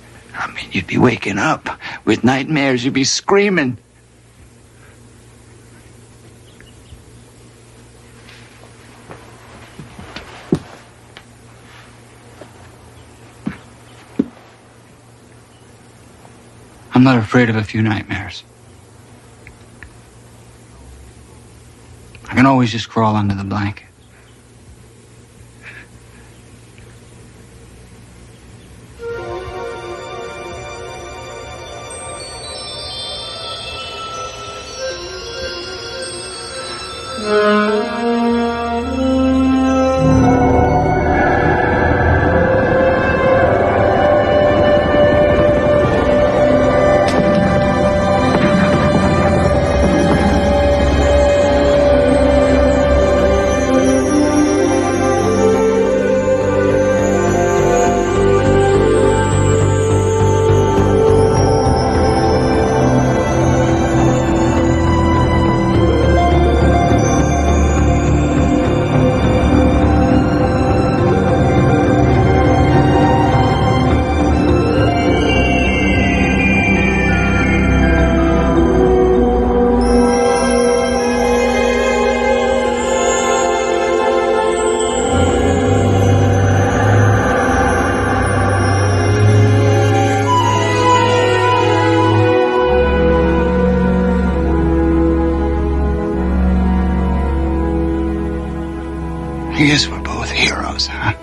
you'd be waking up with nightmares, you'd be screaming. I'm not afraid of a few nightmares. I can always just crawl under the blanket. I guess we're both heroes, huh?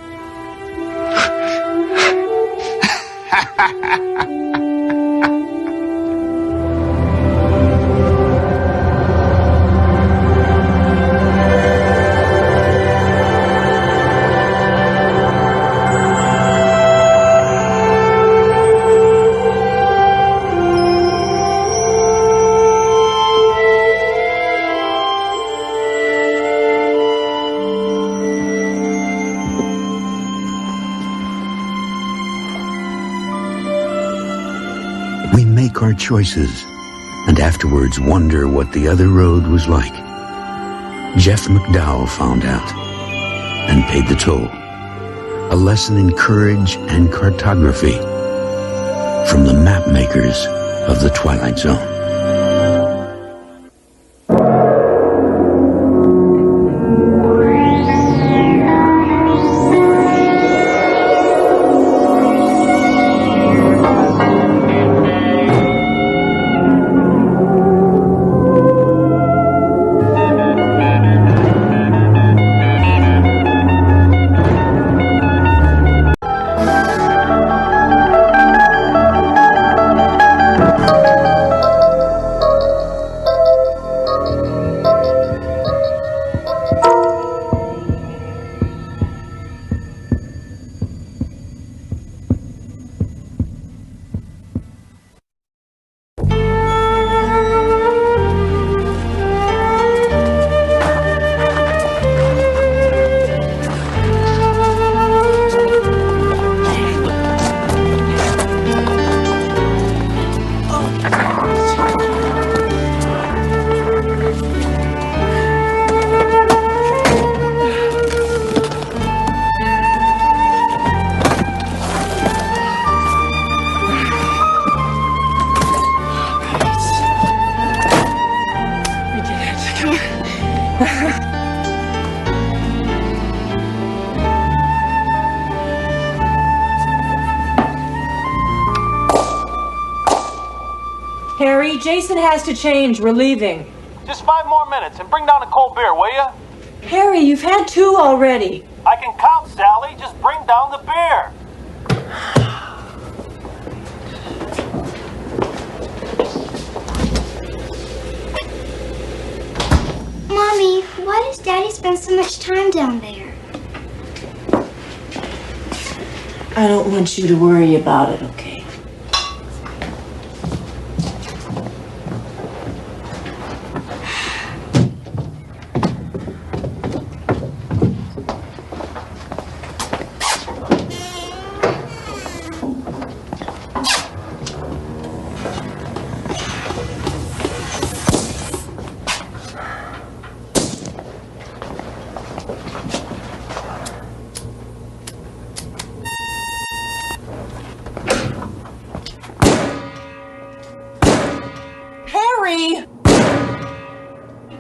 Our choices, and afterwards wonder what the other road was like. Jeff McDowell found out and paid the toll. A lesson in courage and cartography from the map makers of the Twilight Zone. Harry, Jason has to change. We're leaving. Just 5 more minutes and bring down a cold beer, will you? Harry, you've had 2 already. I can count, Sally. Just bring down the beer. Mommy, why does Daddy spend so much time down there? I don't want you to worry about it, okay?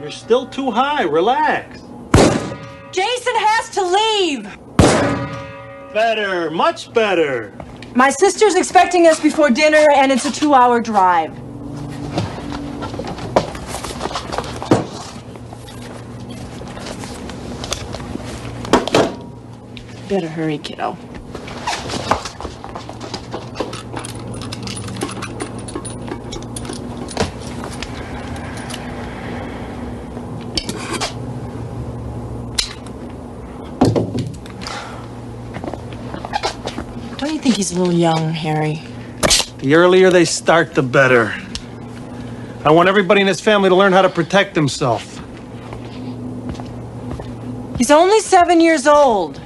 You're still too high. Relax. Jason has to leave! Better. Much better. My sister's expecting us before dinner, and it's a 2-hour drive. Better hurry, kiddo. Don't you think he's a little young, Harry? The earlier they start, the better. I want everybody in this family to learn how to protect himself. He's only 7 years old.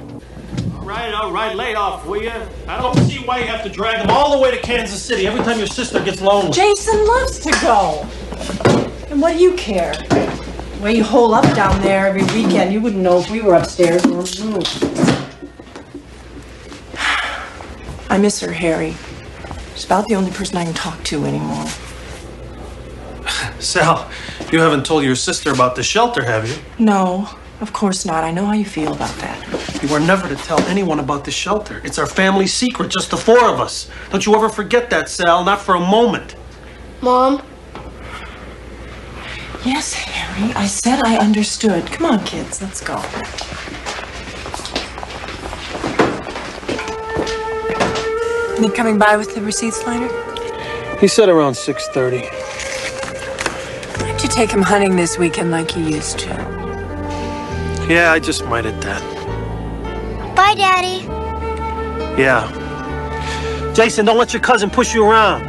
All right, lay off, will you? I don't see why you have to drag him all the way to Kansas City every time your sister gets lonely. Jason loves to go. And what do you care? The way you hole up down there every weekend, you wouldn't know if we were upstairs or I miss her, Harry. She's about the only person I can talk to anymore. Sal, you haven't told your sister about the shelter, have you? No, of course not. I know how you feel about that. You are never to tell anyone about the shelter. It's our family secret, just the 4 of us. Don't you ever forget that, Sal, not for a moment. Mom? Yes, Harry, I said I understood. Come on, kids, let's go. You coming by with the receipts later? He said around 6:30. Why don't you take him hunting this weekend like you used to? Yeah, I just might at that. Bye, Daddy. Yeah. Jason, don't let your cousin push you around.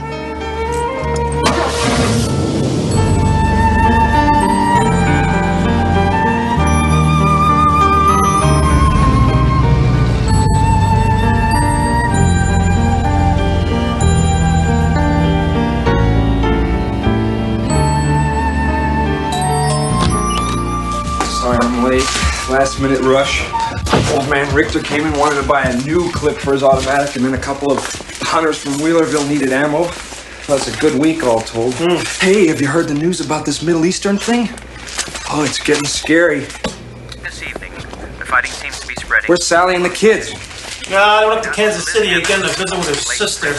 Last minute rush. Old man Richter came in, wanted to buy a new clip for his automatic, and then a couple of hunters from Wheelerville needed ammo. Well, it's a good week all told. Hey, have you heard the news about this Middle Eastern thing? Oh, it's getting scary. This evening, the fighting seems to be spreading. Where's Sally and the kids? I went up to Kansas City again to visit with her sister.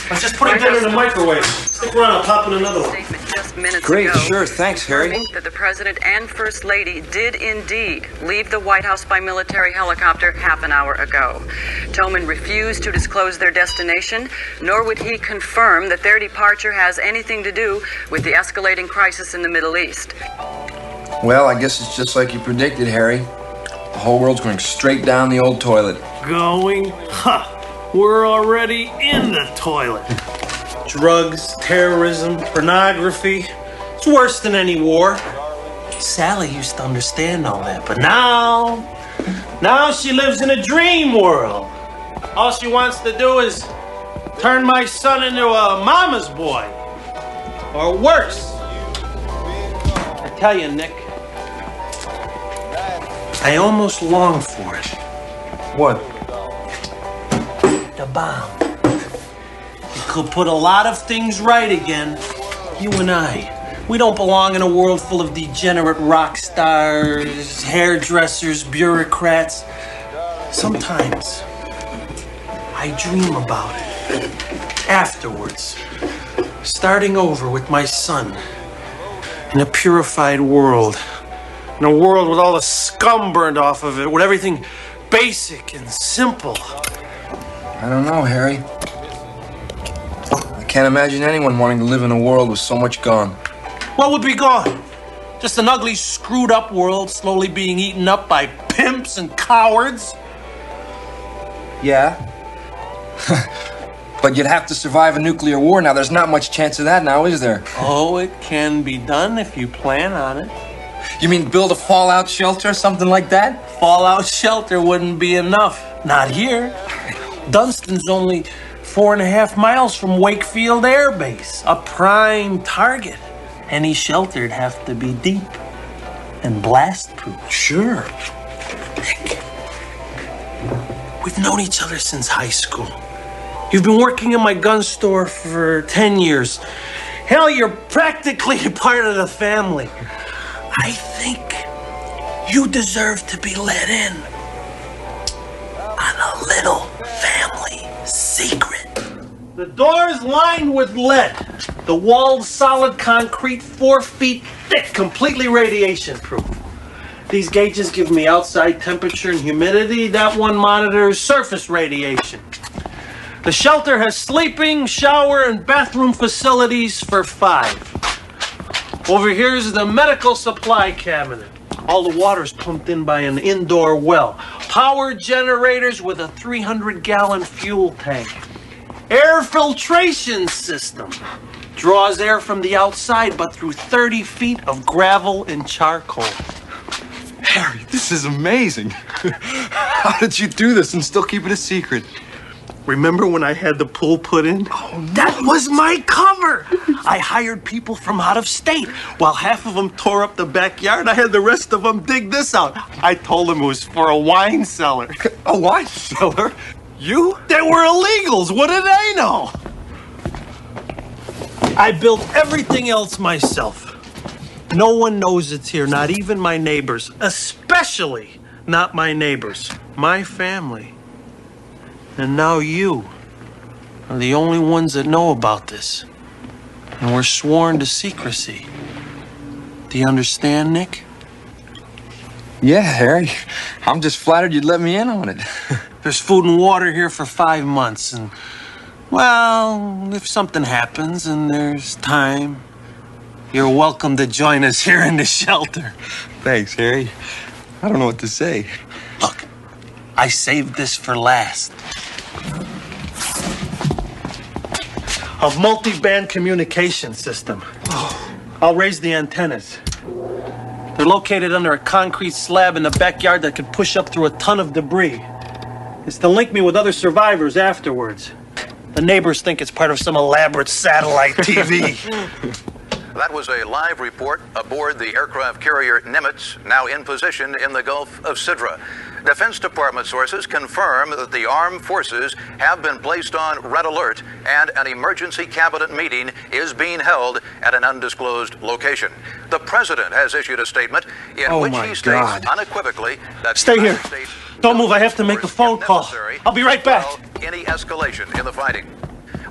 I was just putting dinner in the microwave. Stick around, I'll pop in another one. Just minutes Great, ago, sure, thanks, Harry. that the President and First Lady did indeed leave the White House by military helicopter half an hour ago. Toman refused to disclose their destination, nor would he confirm that their departure has anything to do with the escalating crisis in the Middle East. Well, I guess it's just like you predicted, Harry. The whole world's going straight down the old toilet. Going? Ha! We're already in the toilet. Drugs, terrorism, pornography. It's worse than any war. Sally used to understand all that, but now she lives in a dream world. All she wants to do is turn my son into a mama's boy. Or worse. I tell you, Nick, I almost long for it. What? The bomb. It could put a lot of things right again. You and I, we don't belong in a world full of degenerate rock stars, hairdressers, bureaucrats. Sometimes I dream about it. Afterwards. Starting over with my son. In a purified world. In a world with all the scum burned off of it. With everything basic and simple. I don't know, Harry. I can't imagine anyone wanting to live in a world with so much gone. What would be gone? Just an ugly, screwed up world slowly being eaten up by pimps and cowards? Yeah. But you'd have to survive a nuclear war now. There's not much chance of that now, is there? Oh, it can be done if you plan on it. You mean build a fallout shelter or something like that? Fallout shelter wouldn't be enough. Not here. Dunston's only 4.5 miles from Wakefield Air Base. A prime target. Any shelter'd have to be deep and blast-proof. Sure. Nick, we've known each other since high school. You've been working in my gun store for 10 years. Hell, you're practically a part of the family. I think you deserve to be let in on a little family secret. The door's lined with lead. The walls solid concrete, 4 feet thick, completely radiation-proof. These gauges give me outside temperature and humidity. That one monitors surface radiation. The shelter has sleeping, shower, and bathroom facilities for 5. Over here is the medical supply cabinet. All the water's pumped in by an indoor well. Power generators with a 300-gallon fuel tank. Air filtration system. Draws air from the outside, but through 30 feet of gravel and charcoal. Harry, this is amazing. How did you do this and still keep it a secret? Remember when I had the pool put in? Oh, no. That was my cover. I hired people from out of state. While half of them tore up the backyard, I had the rest of them dig this out. I told them it was for a wine cellar. A wine cellar? You? They were illegals. What did they know? I built everything else myself. No one knows it's here, not even my neighbors. Especially not my neighbors. My family. And now you are the only ones that know about this. And we're sworn to secrecy. Do you understand, Nick? Yeah, Harry. I'm just flattered you'd let me in on it. There's food and water here for 5 months. And, well, if something happens and there's time, you're welcome to join us here in the shelter. Thanks, Harry. I don't know what to say. Look, I saved this for last. A multi-band communication system. I'll raise the antennas. They're located under a concrete slab in the backyard that could push up through a ton of debris. It's to link me with other survivors afterwards. The neighbors think it's part of some elaborate satellite TV. That was a live report aboard the aircraft carrier Nimitz, now in position in the Gulf of Sidra. Defense Department sources confirm that the armed forces have been placed on red alert and an emergency cabinet meeting is being held at an undisclosed location. The president has issued a statement in which he states unequivocally that Stay here. Don't move. I have to make a phone call. I'll be right back. Any escalation in the fighting.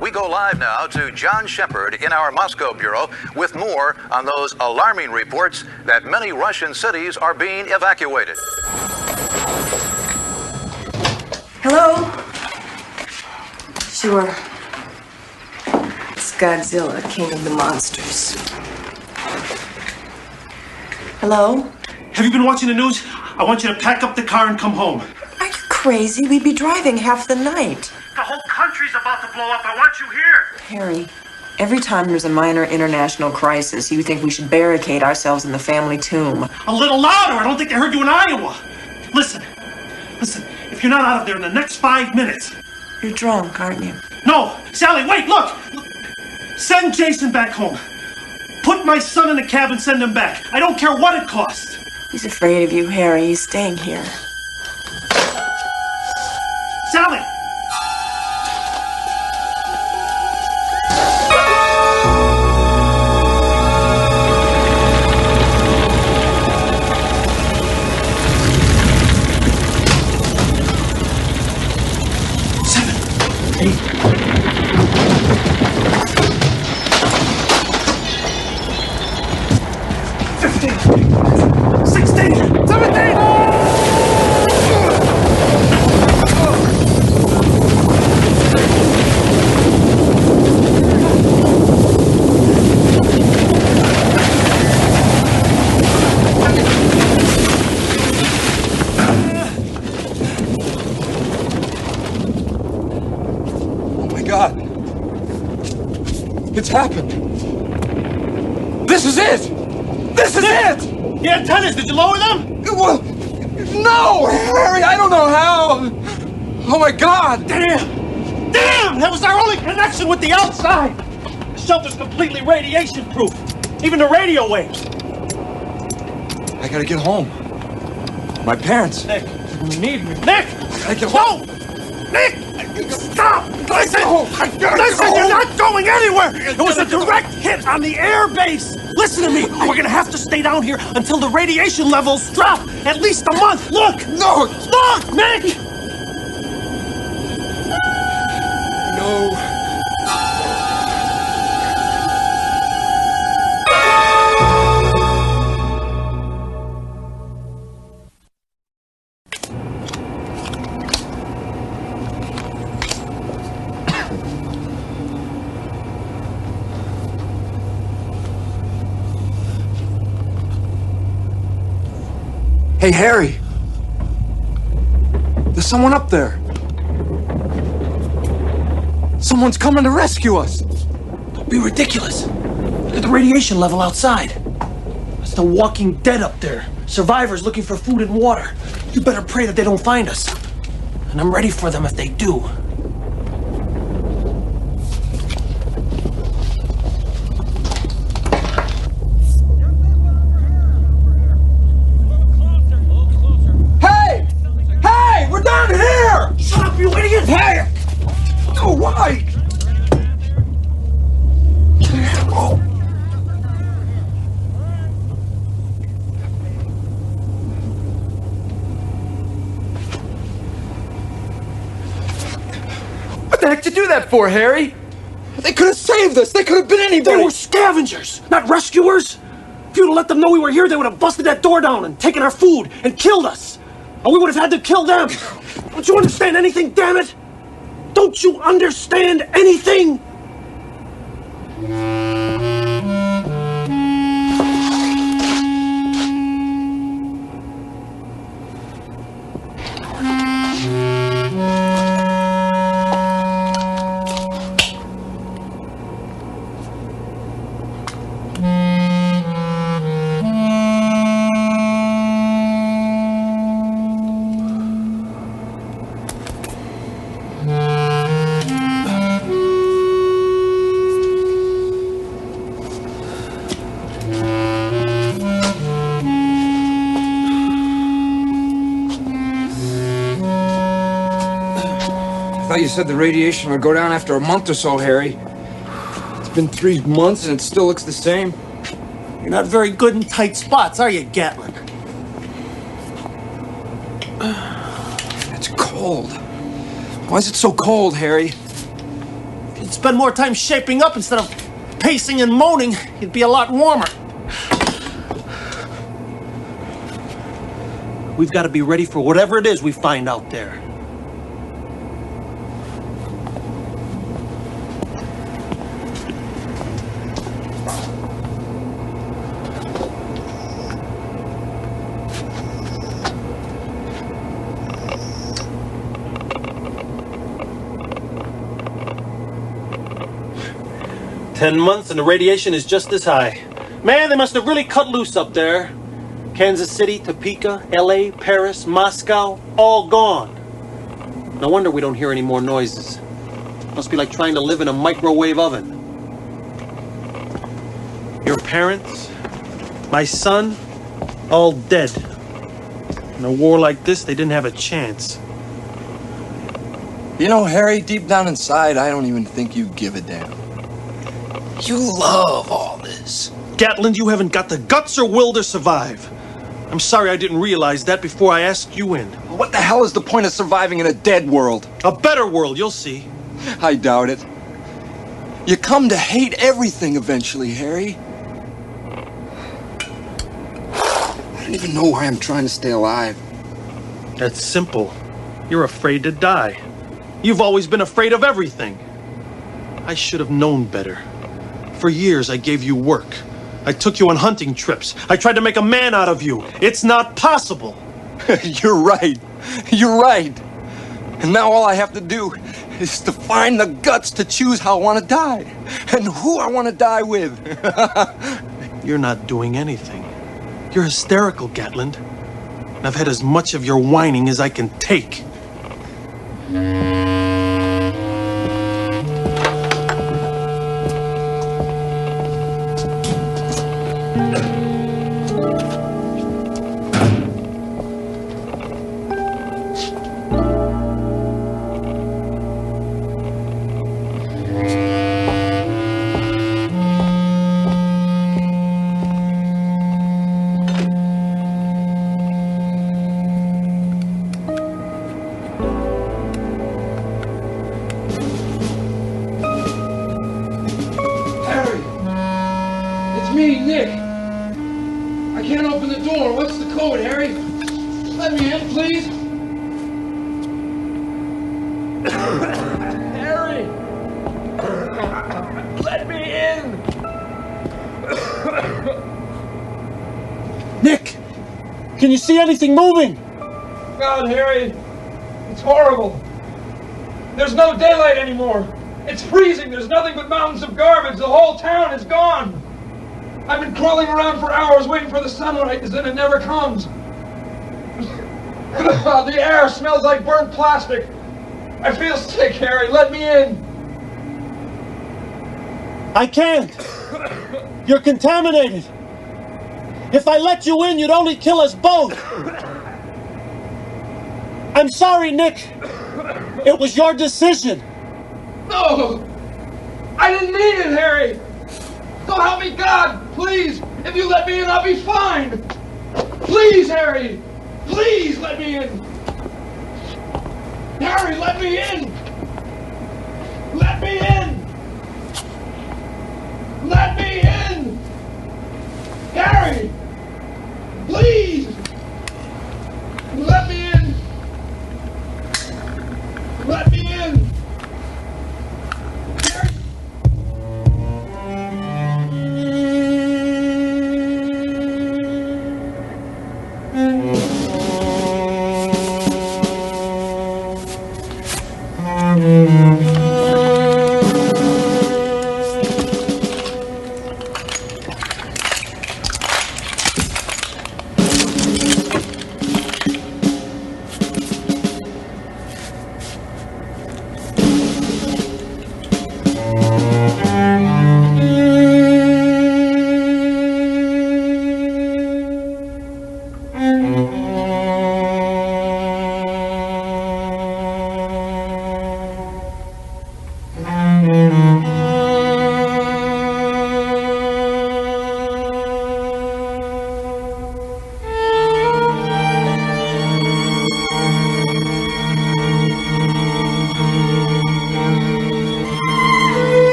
We go live now to John Shepard in our Moscow bureau with more on those alarming reports that many Russian cities are being evacuated. Hello? Sure. It's Godzilla, king of the monsters. Hello? Have you been watching the news? I want you to pack up the car and come home. Are you crazy? We'd be driving half the night. The whole country's about to blow up. I want you here. Harry, every time there's a minor international crisis, you think we should barricade ourselves in the family tomb. A little louder. I don't think they heard you in Iowa. Listen. If you're not out of there in the next 5 minutes. You're drunk, aren't you? No. Sally, wait, look. Send Jason back home. Put my son in a cab and send him back. I don't care what it costs. He's afraid of you, Harry. He's staying here. Sally! God. It's happened. This is it! This is it! The antennas, did you lower them? Well, no, Harry, I don't know how. Oh my God! Damn! Damn! That was our only connection with the outside! The shelter's completely radiation-proof. Even the radio waves. I gotta get home. My parents. Nick, you need me. Nick! I gotta get home. Nick! Stop! Listen! Listen, you're not going anywhere! It was a direct hit on the air base! Listen to me! We're gonna have to stay down here until the radiation levels drop! At least a month! Look! No! Look, Nick! No. Hey, Harry! There's someone up there. Someone's coming to rescue us. Don't be ridiculous. Look at the radiation level outside. It's the walking dead up there. Survivors looking for food and water. You better pray that they don't find us. And I'm ready for them if they do. Shut up, you idiot! Hey! Oh, why? Oh. What the heck did you do that for, Harry? They could have saved us. They could have been anybody. They were scavengers, not rescuers. If you'd have let them know we were here, they would have busted that door down and taken our food and killed us. Or we would have had to kill them. Don't you understand anything, damn it? Don't you understand anything? I thought you said the radiation would go down after a month or so, Harry. It's been 3 months and it still looks the same. You're not very good in tight spots, are you, Gatlin? It's cold. Why is it so cold, Harry? If you'd spend more time shaping up instead of pacing and moaning, you'd be a lot warmer. We've got to be ready for whatever it is we find out there. "10 months and the radiation is just as high. Man, they must have really cut loose up there. Kansas City, Topeka, LA, Paris, Moscow, all gone. No wonder we don't hear any more noises. Must be like trying to live in a microwave oven. Your parents, my son, all dead. In a war like this, they didn't have a chance." You know, Harry, deep down inside, I don't even think you give a damn. You love all this. Gatland, you haven't got the guts or will to survive. I'm sorry I didn't realize that before I asked you in. What the hell is the point of surviving in a dead world? A better world, you'll see. I doubt it. You come to hate everything eventually, Harry. don't even know why I'm trying to stay alive. That's simple. You're afraid to die. You've always been afraid of everything. I should have known better. For years, I gave you work. I took you on hunting trips. I tried to make a man out of you. It's not possible. You're right. You're right. And now all I have to do is to find the guts to choose how I want to die and who I want to die with. You're not doing anything. You're hysterical, Gatland. And I've had as much of your whining as I can take. Me, Nick. I can't open the door. What's the code, Harry? Let me in, please. Harry! Let me in! Nick! Can you see anything moving? God, Harry. It's horrible. There's no daylight anymore. It's freezing. There's nothing but mountains of garbage. The whole town is gone. I've been crawling around for hours waiting for the sunrise, and it never comes. The air smells like burnt plastic. I feel sick, Harry. Let me in. I can't. You're contaminated. If I let you in, you'd only kill us both. I'm sorry, Nick. It was your decision. No! I didn't mean it, Harry! So help me God, please! If you let me in, I'll be fine! Please, Harry! Please let me in! Harry, let me in! Let me in! Let me in! Harry! Please! Let me in! Let me in!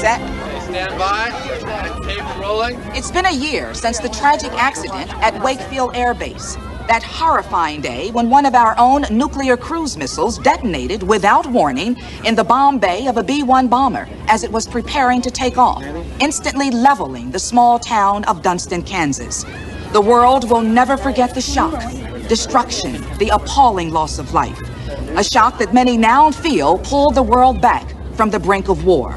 set. Stand by. Tape rolling. It's been a year since the tragic accident at Wakefield Air Base. That horrifying day when one of our own nuclear cruise missiles detonated without warning in the bomb bay of a B-1 bomber as it was preparing to take off, instantly leveling the small town of Dunston, Kansas. The world will never forget the shock, destruction, the appalling loss of life. A shock that many now feel pulled the world back from the brink of war.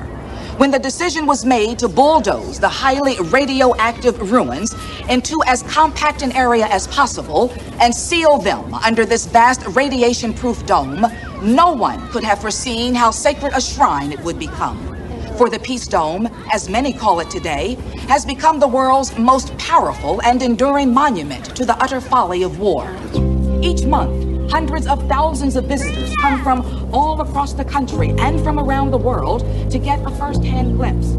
When the decision was made to bulldoze the highly radioactive ruins into as compact an area as possible and seal them under this vast radiation-proof dome, no one could have foreseen how sacred a shrine it would become. For the Peace Dome, as many call it today, has become the world's most powerful and enduring monument to the utter folly of war. Each month, hundreds of thousands of visitors come from all across the country and from around the world to get a first-hand glimpse.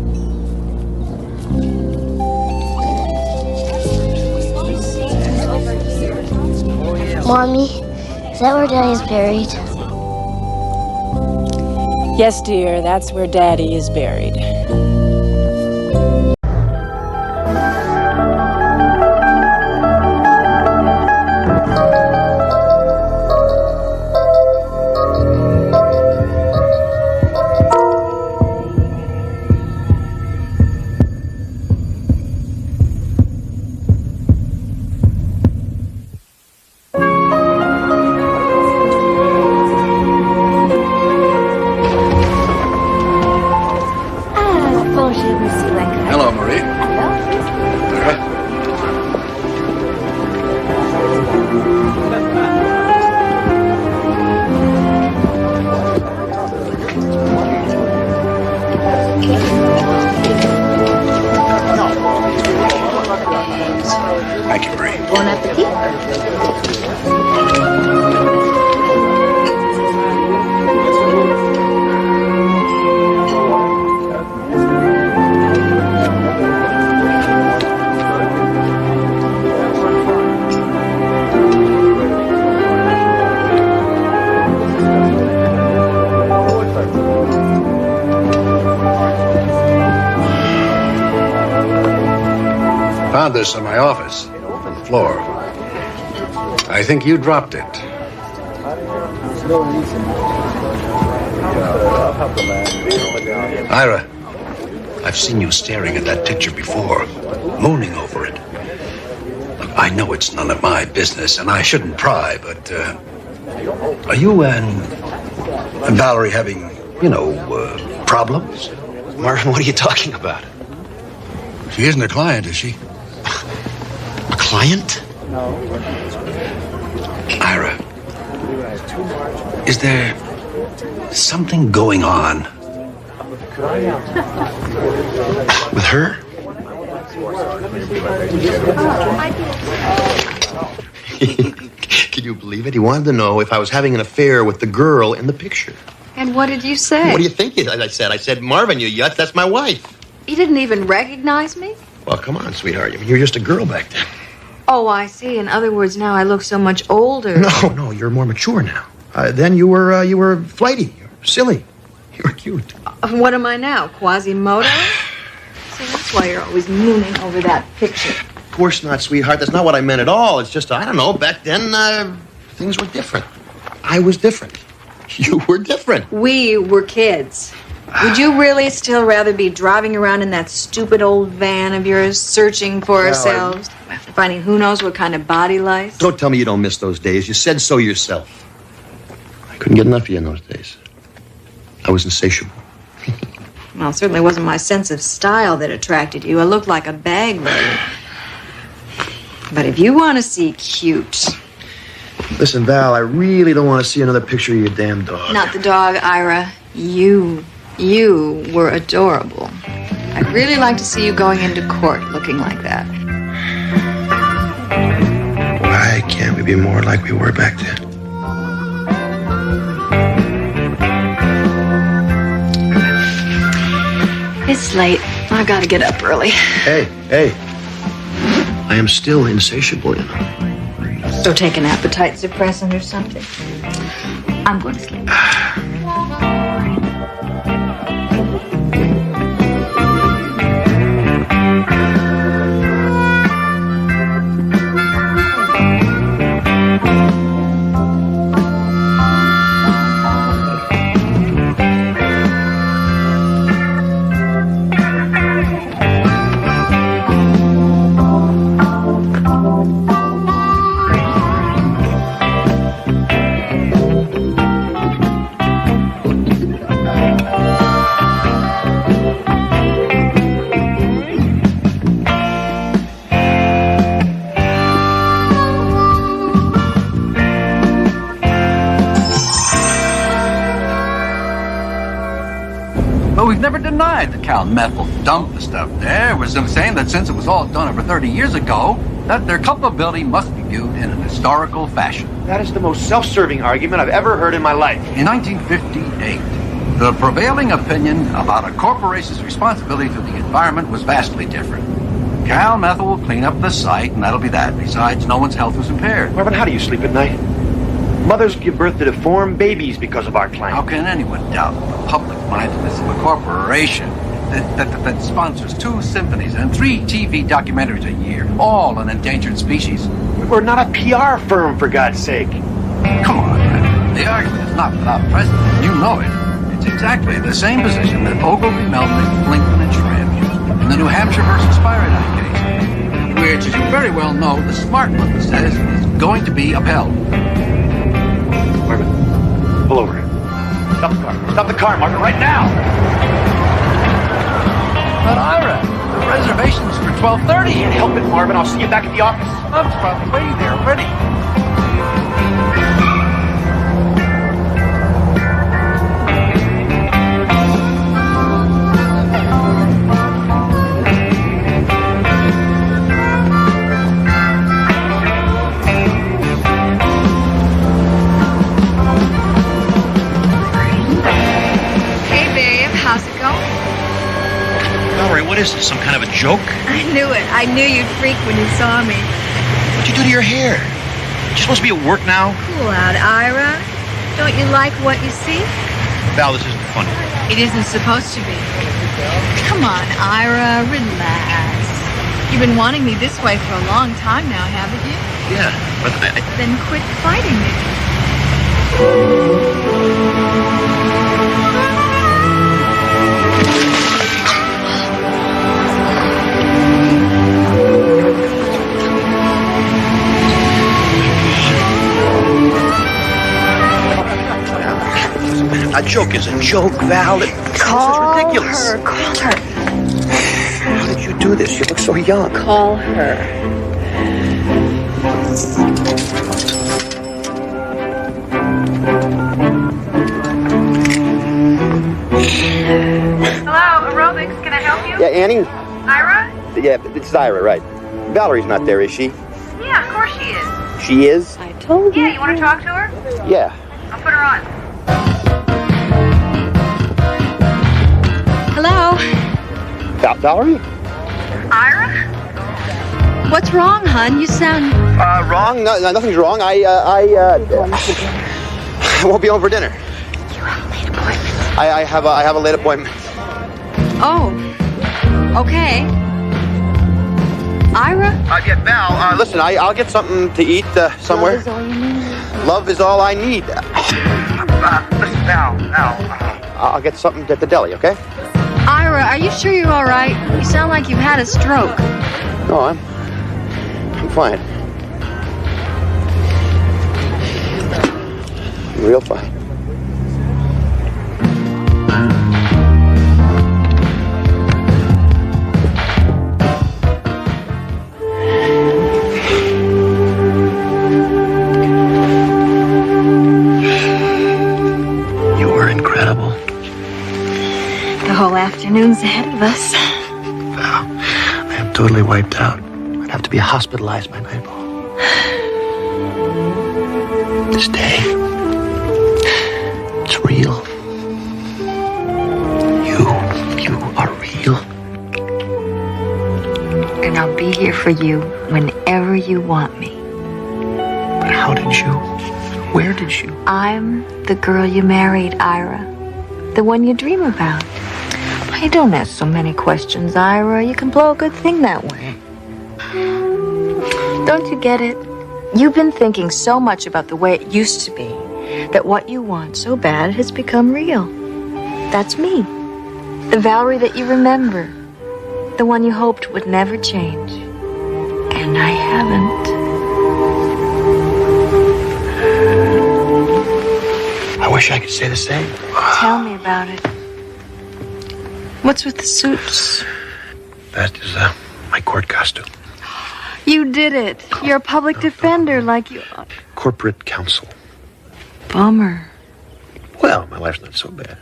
Mommy, is that where Daddy's buried? Yes, dear, that's where Daddy is buried. Hello, Marie. Thank you, Marie. Bon appetit. Found this in my office, on the floor. I think you dropped it. Ira, I've seen you staring at that picture before, mooning over it. Look, I know it's none of my business, and I shouldn't pry, but, are you and Valerie having, problems? Marvin, what are you talking about? She isn't a client, is she? A client? Ira, is there something going on with her? Can you believe it? He wanted to know if I was having an affair with the girl in the picture. And what did you say? What do you think I said? I said, Marvin, you yut, that's my wife. You didn't even recognize me? Well, come on, sweetheart. I mean, you were just a girl back then. Oh, I see. In other words, now I look so much older. No, you're more mature now. Then you were flighty, you were silly, you were cute. What am I now? Quasimodo? See, that's why you're always mooning over that picture. Of course not, sweetheart. That's not what I meant at all. It's just, I don't know, back then, things were different. I was different. You were different. We were kids. Would you really still rather be driving around in that stupid old van of yours, searching for ourselves, finding who knows what kind of body lice? Don't tell me you don't miss those days. You said so yourself. I couldn't get enough of you in those days. I was insatiable. Well, it certainly wasn't my sense of style that attracted you. I looked like a bag lady. But if you want to see cute... Listen, Val, I really don't want to see another picture of your damn dog. Not the dog, Ira. You were adorable. I'd really like to see you going into court looking like that. Why can't we be more like we were back then? It's late. I've got to get up early. Hey. I am still insatiable, you know. So take an appetite suppressant or something. I'm going to sleep. Well, we've never denied that Cal Methyl dumped the stuff there. We're simply saying that since it was all done over 30 years ago, that their culpability must be viewed in an historical fashion. That is the most self-serving argument I've ever heard in my life. In 1958, the prevailing opinion about a corporation's responsibility to the environment was vastly different. Cal Methyl will clean up the site, and that'll be that. Besides, no one's health was impaired. Marvin, how do you sleep at night? Mothers give birth to deformed babies because of our climate. How can anyone doubt the public-mindedness of a corporation that sponsors 2 symphonies and 3 TV documentaries a year, all on endangered species? We're not a PR firm, for God's sake. Come on, man. The argument is not without precedent. You know it. It's exactly the same position that Ogilvy, Melnick, Lincoln, and Schramm used in the New Hampshire versus Faraday case, which, as you very well know, the smart one says is going to be upheld. Marvin, pull over. Stop the car. Stop the car, Marvin, right now! But Ira, the reservation's for 12:30. Can't help it, Marvin. I'll see you back at the office. I'm probably there already. What is this, some kind of a joke? I knew it. I knew you'd freak when you saw me. What'd you do to your hair? You're supposed to be at work now? Cool out, Ira. Don't you like what you see? Val, this isn't funny. It isn't supposed to be. Come on, Ira, relax. You've been wanting me this way for a long time now, haven't you? Yeah, but Then quit fighting me. A joke is a joke, Val. This is ridiculous. Call her. How did you do this? You look so young. Call her. Hello, aerobics. Can I help you? Yeah, Annie? Ira? Yeah, it's Ira, right. Valerie's not there, is she? Yeah, of course she is. She is? I told you. Yeah, you want to talk to her? Yeah. I'll put her on. Hello? Valerie? Ira? What's wrong, hon? You sound... Wrong? No, nothing's wrong. I won't be home for dinner. You have a late appointment. I have a late appointment. Oh. Okay. Ira? Yeah, Val, listen, I'll get something to eat somewhere. Love is all you need. Love is all I need. Listen, Val, I'll get something at the deli, okay? Ira, are you sure you're all right? You sound like you've had a stroke. No, I'm fine. I'm real fine. You were incredible. The whole afternoon's ahead of us. Val, I am totally wiped out. I'd have to be hospitalized by nightfall. This day, it's real. You are real. And I'll be here for you whenever you want me. But how did you? Where did you? I'm the girl you married, Ira. The one you dream about. Hey, don't ask so many questions, Ira. You can blow a good thing that way. Don't you get it? You've been thinking so much about the way it used to be that what you want so bad has become real. That's me. The Valerie that you remember. The one you hoped would never change. And I haven't. I wish I could say the same. Tell me about it. What's with the suits? That is my court costume. You did it. You're a public defender like you are. Corporate counsel. Bummer. Well, my life's not so bad.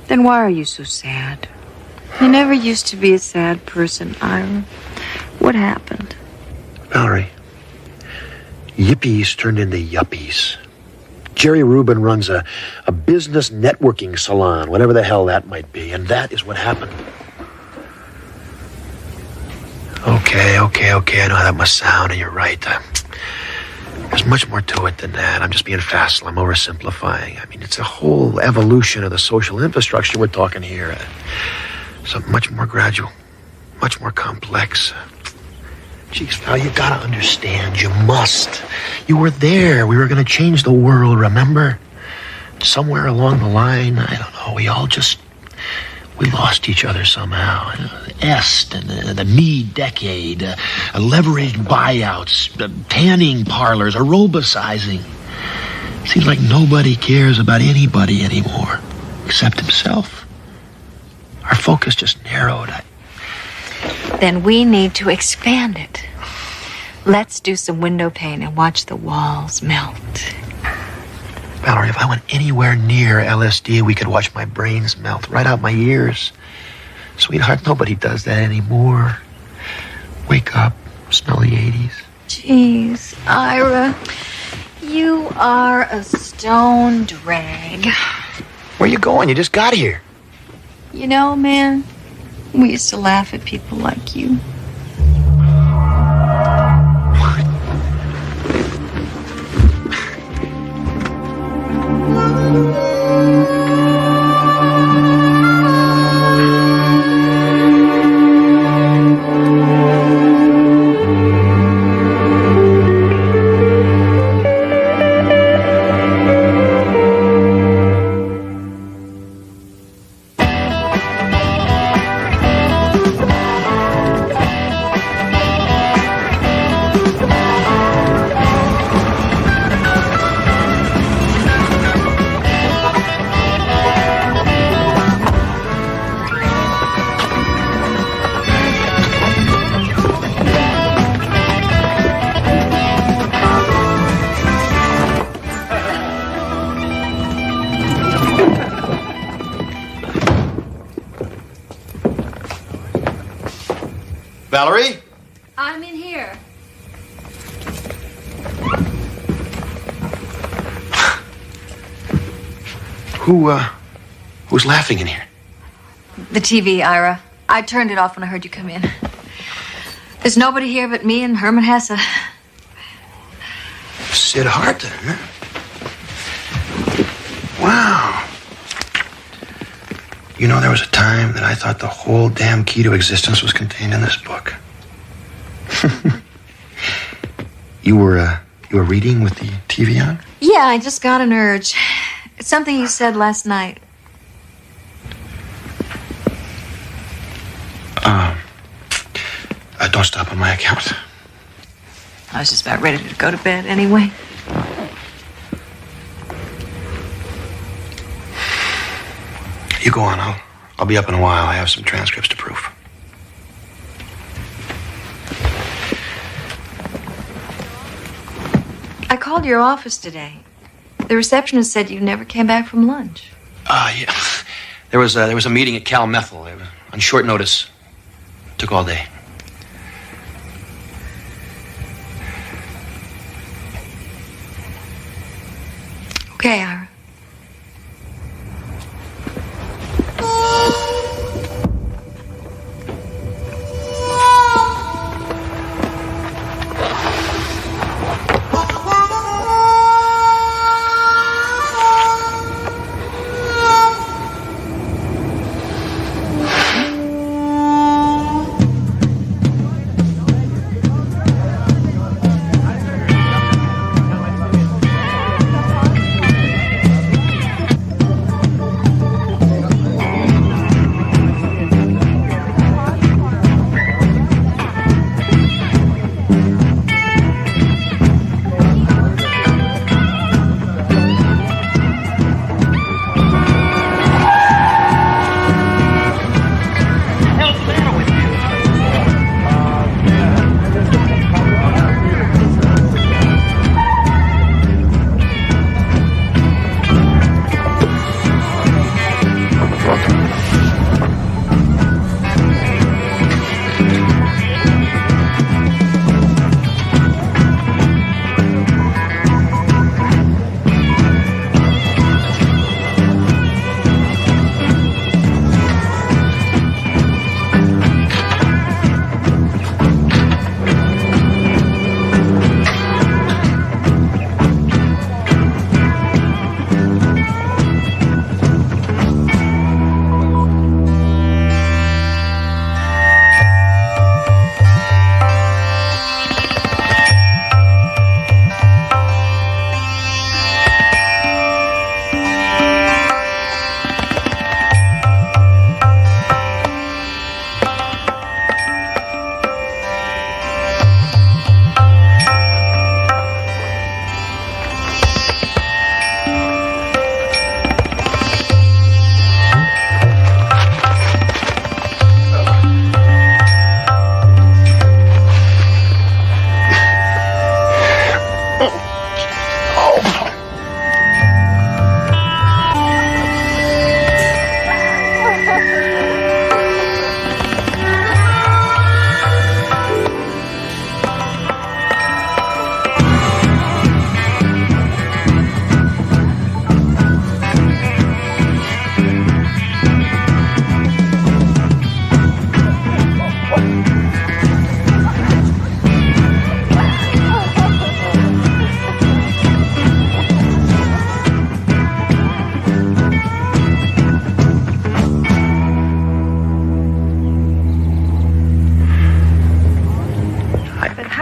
Then why are you so sad? You never used to be a sad person, Ira. What happened? Valerie, yippies turned into yuppies. Jerry Rubin runs a business networking salon, whatever the hell that might be, and that is what happened. Okay, I know how that must sound, and you're right. There's much more to it than that. I'm just being facile. I'm oversimplifying. I mean, it's a whole evolution of the social infrastructure we're talking here. Something much more gradual, much more complex. Jeez, Val, you gotta understand. You must. You were there. We were gonna change the world, remember? Somewhere along the line, I don't know, we lost each other somehow. Est and the need decade, leveraged buyouts, tanning parlors, aerobicizing. Seems like nobody cares about anybody anymore, except himself. Our focus just narrowed. Then we need to expand it. Let's do some window pane and watch the walls melt. Valerie, if I went anywhere near LSD, we could watch my brains melt right out my ears. Sweetheart, nobody does that anymore. Wake up, smell the 80s. Jeez, Ira, you are a stone drag. Where you going? You just got here. You know, man, we used to laugh at people like you. Valerie? I'm in here. Who's laughing in here? The TV, Ira. I turned it off when I heard you come in. There's nobody here but me and Herman Hesse. Sid Harton, huh? Wow. You know, there was a time that I thought the whole damn key to existence was contained in this book. You were reading with the TV on? Yeah, I just got an urge. It's something you said last night. Don't stop on my account. I was just about ready to go to bed anyway. You go on. I'll be up in a while. I have some transcripts to proof. I called your office today. The receptionist said you never came back from lunch. Yeah. There was a meeting at Cal Methyl. It was on short notice. Took all day. Okay, Ira.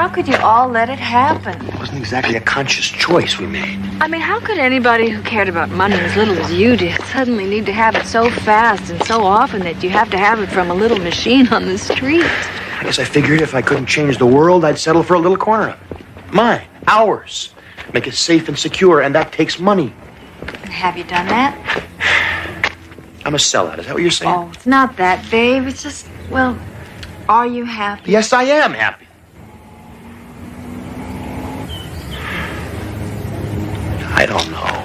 how could you all let it happen? It wasn't exactly a conscious choice we made. I mean, how could anybody who cared about money as little as you did suddenly need to have it so fast and so often that you have to have it from a little machine on the street? I guess I figured if I couldn't change the world, I'd settle for a little corner of it. Mine, ours. Make it safe and secure, and that takes money. And have you done that? I'm a sellout. Is that what you're saying? Oh, it's not that, Dave. It's just, well, are you happy? Yes, I am happy. I don't know.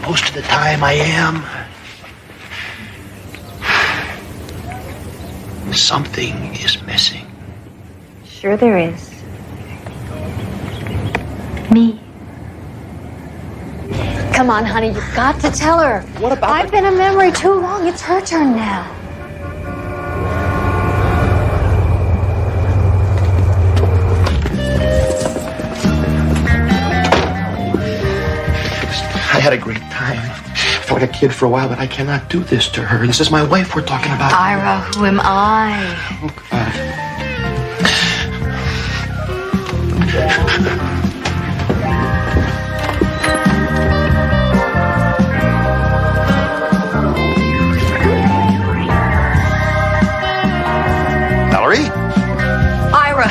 Most of the time I am. Something is missing. Sure there is. Me. Come on, honey, you've got to tell her. What about I've been a memory too long. It's her turn now. I had a great time. I felt like a kid for a while, but I cannot do this to her. This is my wife we're talking about. Ira, who am I? Oh, God. Valerie? Ira.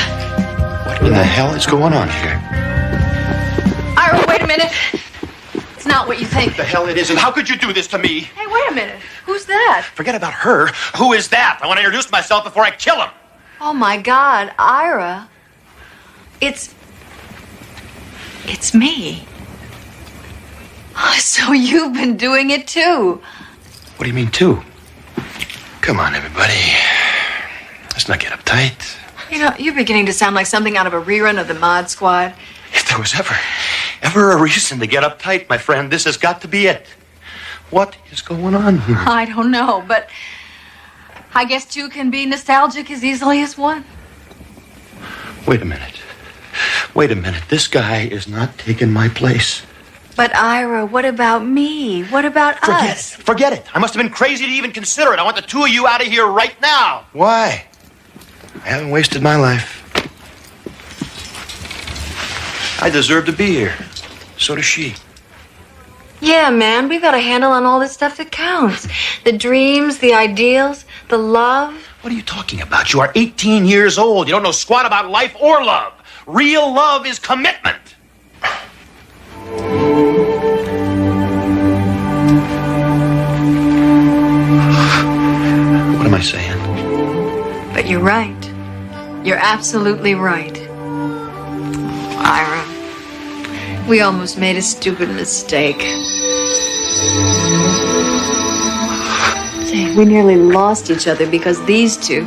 What in the hell is going on here? Ira, wait a minute. It's not what you think. What the hell it is, and how could you do this to me? Hey, wait a minute. Who's that? Forget about her. Who is that? I want to introduce myself before I kill him. Oh, my God, Ira. It's me. So you've been doing it, too. What do you mean, too? Come on, everybody. Let's not get uptight. You know, you're beginning to sound like something out of a rerun of the Mod Squad. If there was ever a reason to get uptight, my friend, this has got to be it. What is going on here? I don't know, but I guess two can be nostalgic as easily as one. Wait a minute. Wait a minute. This guy is not taking my place. But Ira, what about me? What about us? Forget it. I must have been crazy to even consider it. I want the two of you out of here right now. Why? I haven't wasted my life. I deserve to be here. So does she. Yeah, man, we've got a handle on all this stuff that counts. The dreams, the ideals, the love. What are you talking about? You are 18 years old. You don't know squat about life or love. Real love is commitment. What am I saying? But you're right. You're absolutely right. Ira, we almost made a stupid mistake. Say, we nearly lost each other because these two.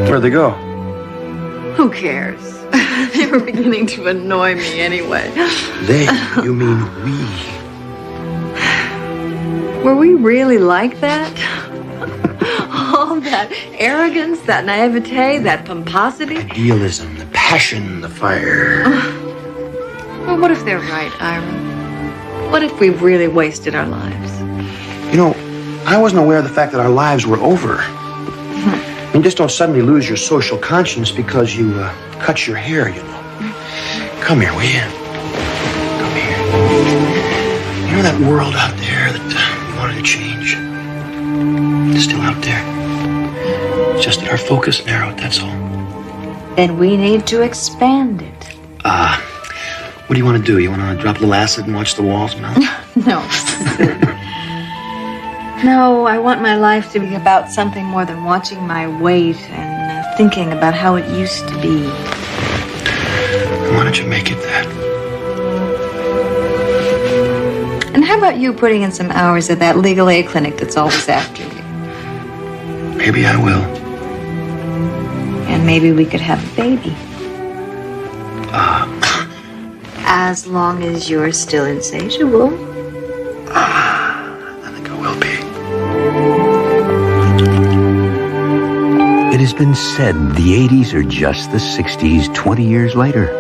Where'd they go? Who cares? They were beginning to annoy me anyway. They? You mean we? Were we really like that? All that arrogance, that naivete, that pomposity. Idealism, the passion, the fire. Well, what if they're right, Ira? What if we really wasted our lives? You know, I wasn't aware of the fact that our lives were over. I mean, just don't suddenly lose your social conscience because you cut your hair, you know. Come here, will you? Come here. You know that world out there that you wanted to change? It's still out there. It's just that our focus narrowed, that's all. Then we need to expand it. What do you want to do? You want to drop a little acid and watch the walls melt? No. No, I want my life to be about something more than watching my weight and thinking about how it used to be. Why don't you make it that? And how about you putting in some hours at that legal aid clinic that's always after you? Maybe I will. And maybe we could have a baby. As long as you're still insatiable. I think I will be. It has been said the 80s are just the 60s 20 years later.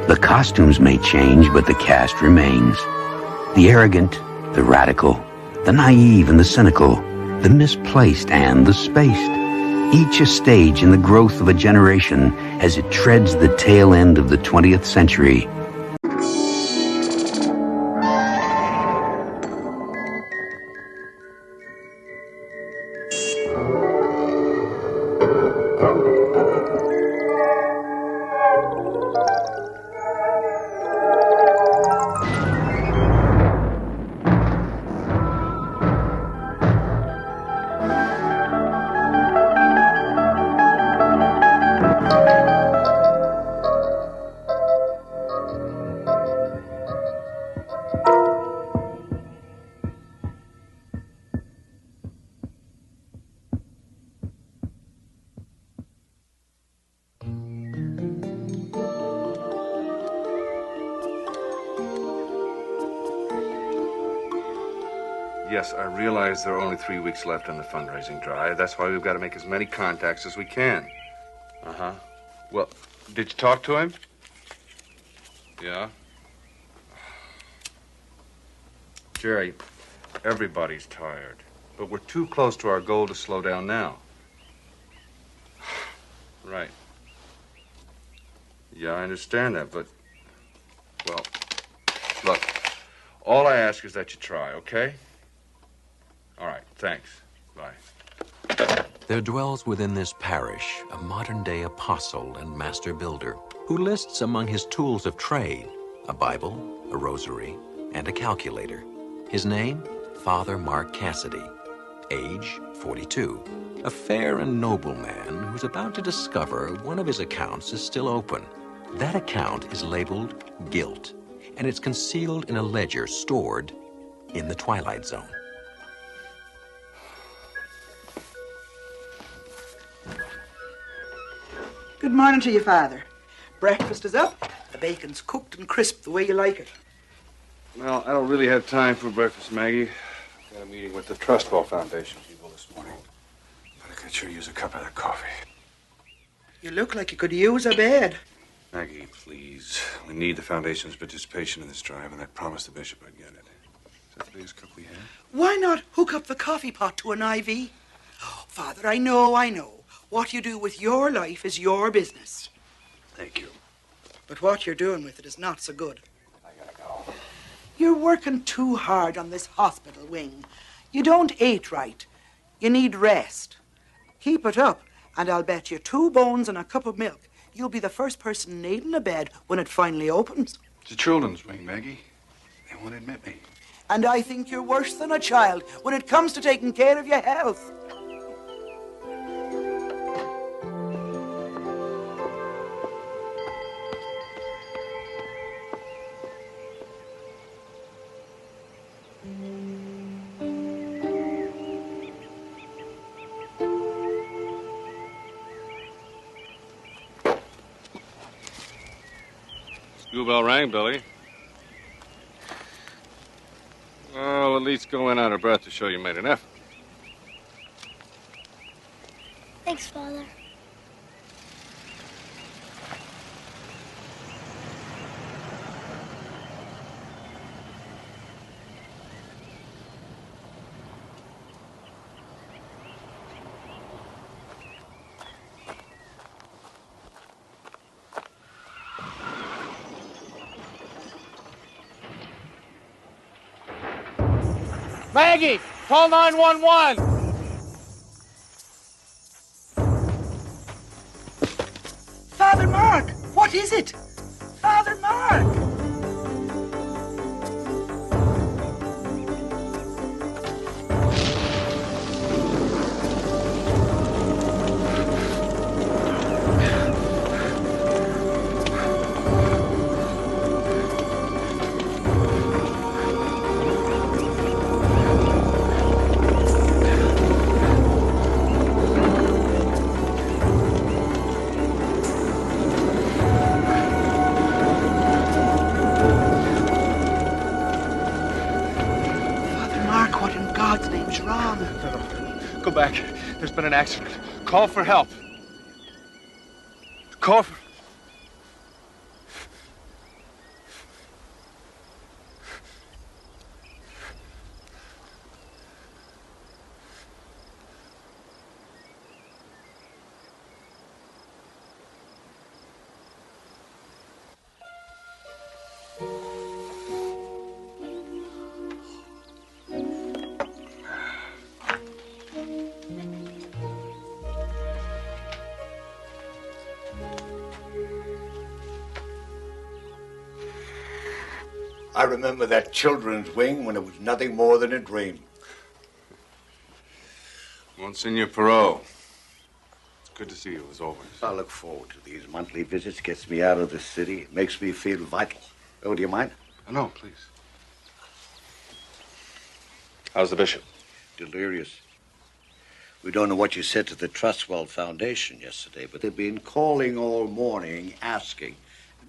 The costumes may change, but the cast remains. The arrogant, the radical, the naive, and the cynical the misplaced, and the spaced. Each a stage in the growth of a generation as it treads the tail end of the 20th century. Yes, I realize there are only 3 weeks left on the fundraising drive. That's why we've got to make as many contacts as we can. Uh-huh. Well, did you talk to him? Yeah? Jerry, everybody's tired. But we're too close to our goal to slow down now. Right. Yeah, I understand that, but... Well, look, all I ask is that you try, okay? All right, thanks. Bye. There dwells within this parish a modern-day apostle and master builder who lists among his tools of trade a Bible, a rosary, and a calculator. His name, Father Mark Cassidy. Age, 42. A fair and noble man who's about to discover one of his accounts is still open. That account is labeled Guilt, and it's concealed in a ledger stored in the Twilight Zone. Good morning to you, Father. Breakfast is up. The bacon's cooked and crisp the way you like it. Well, I don't really have time for breakfast, Maggie. I've got a meeting with the Trust Fall Foundation people this morning. But I could sure use a cup of that coffee. You look like you could use a bed. Maggie, please. We need the Foundation's participation in this drive, and I promised the bishop I'd get it. Is that the biggest cup we have? Why not hook up the coffee pot to an IV? Oh, Father, I know. What you do with your life is your business. Thank you. But what you're doing with it is not so good. I gotta go. You're working too hard on this hospital wing. You don't eat right. You need rest. Keep it up, and I'll bet you 2 bones and a cup of milk you'll be the first person needing a bed when it finally opens. It's a children's wing, Maggie. They won't admit me. And I think you're worse than a child when it comes to taking care of your health. School bell rang, Billy. Well, at least go in out of breath to show you made an effort. Thanks, Father. Maggie, call 911. Father Mark, what is it? Father Mark! Go back. There's been an accident. Call for help. Call for... I remember that children's wing when it was nothing more than a dream. Monsignor Perot. It's good to see you, as always. I look forward to these monthly visits. Gets me out of the city. It makes me feel vital. Oh, do you mind? No, please. How's the bishop? Delirious. We don't know what you said to the Trustwell Foundation yesterday, but they've been calling all morning, asking,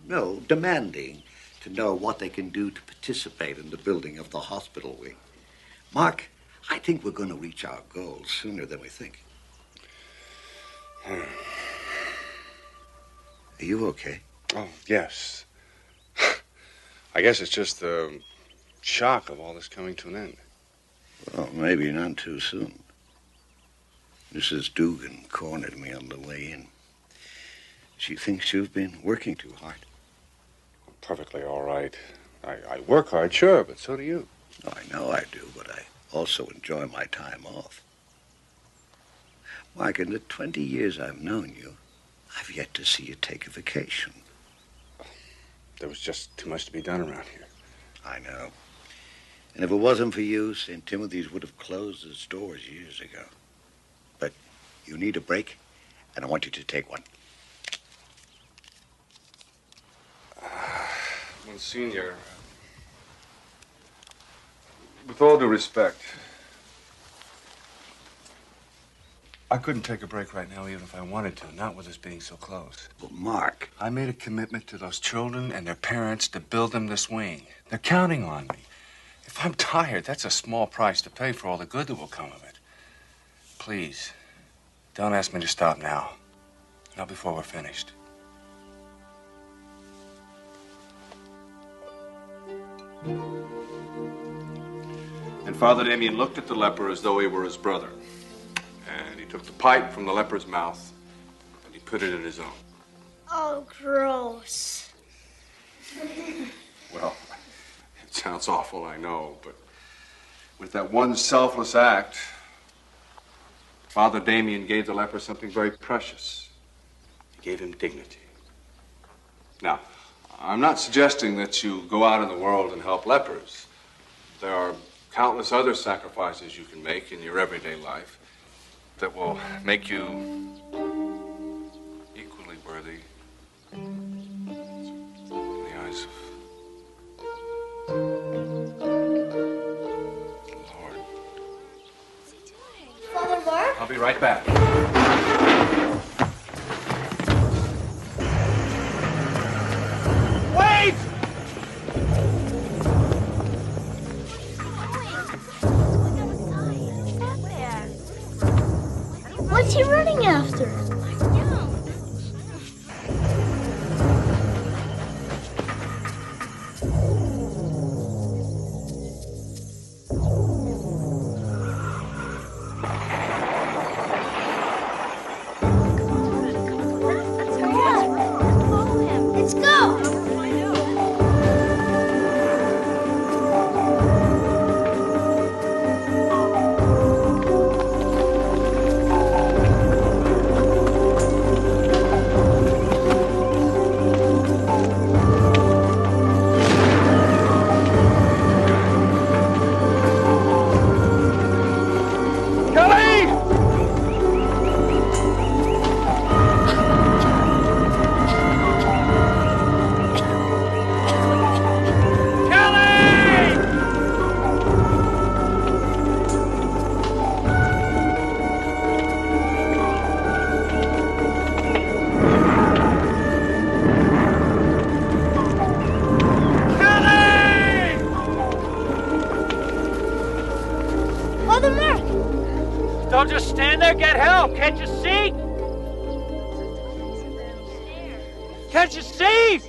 no, demanding to know what they can do to participate in the building of the hospital wing. Mark, I think we're going to reach our goals sooner than we think. Are you okay? Oh, yes. I guess it's just the shock of all this coming to an end. Well, maybe not too soon. Mrs. Dugan cornered me on the way in. She thinks you've been working too hard. Perfectly all right. I work hard, sure, but so do you. Oh, I know I do, but I also enjoy my time off. Mark, in the 20 years I've known you, I've yet to see you take a vacation. There was just too much to be done around here. I know. And if it wasn't for you, St. Timothy's would have closed its doors years ago. But you need a break, and I want you to take one. Monsignor, with all due respect, I couldn't take a break right now even if I wanted to, not with us being so close. But Mark, I made a commitment to those children and their parents to build them this wing. They're counting on me. If I'm tired, that's a small price to pay for all the good that will come of it. Please, don't ask me to stop now. Not before we're finished. And Father Damien looked at the leper as though he were his brother. And he took the pipe from the leper's mouth and he put it in his own. Oh, gross. Well, it sounds awful, I know, but with that one selfless act, Father Damien gave the leper something very precious. He gave him dignity. Now, I'm not suggesting that you go out in the world and help lepers. There are countless other sacrifices you can make in your everyday life that will make you equally worthy in the eyes of the Lord. Father Mark? I'll be right back. Wait! What's he running after? Let's go! Father Mark! Don't just stand there, get help! Can't you see? Can't you see?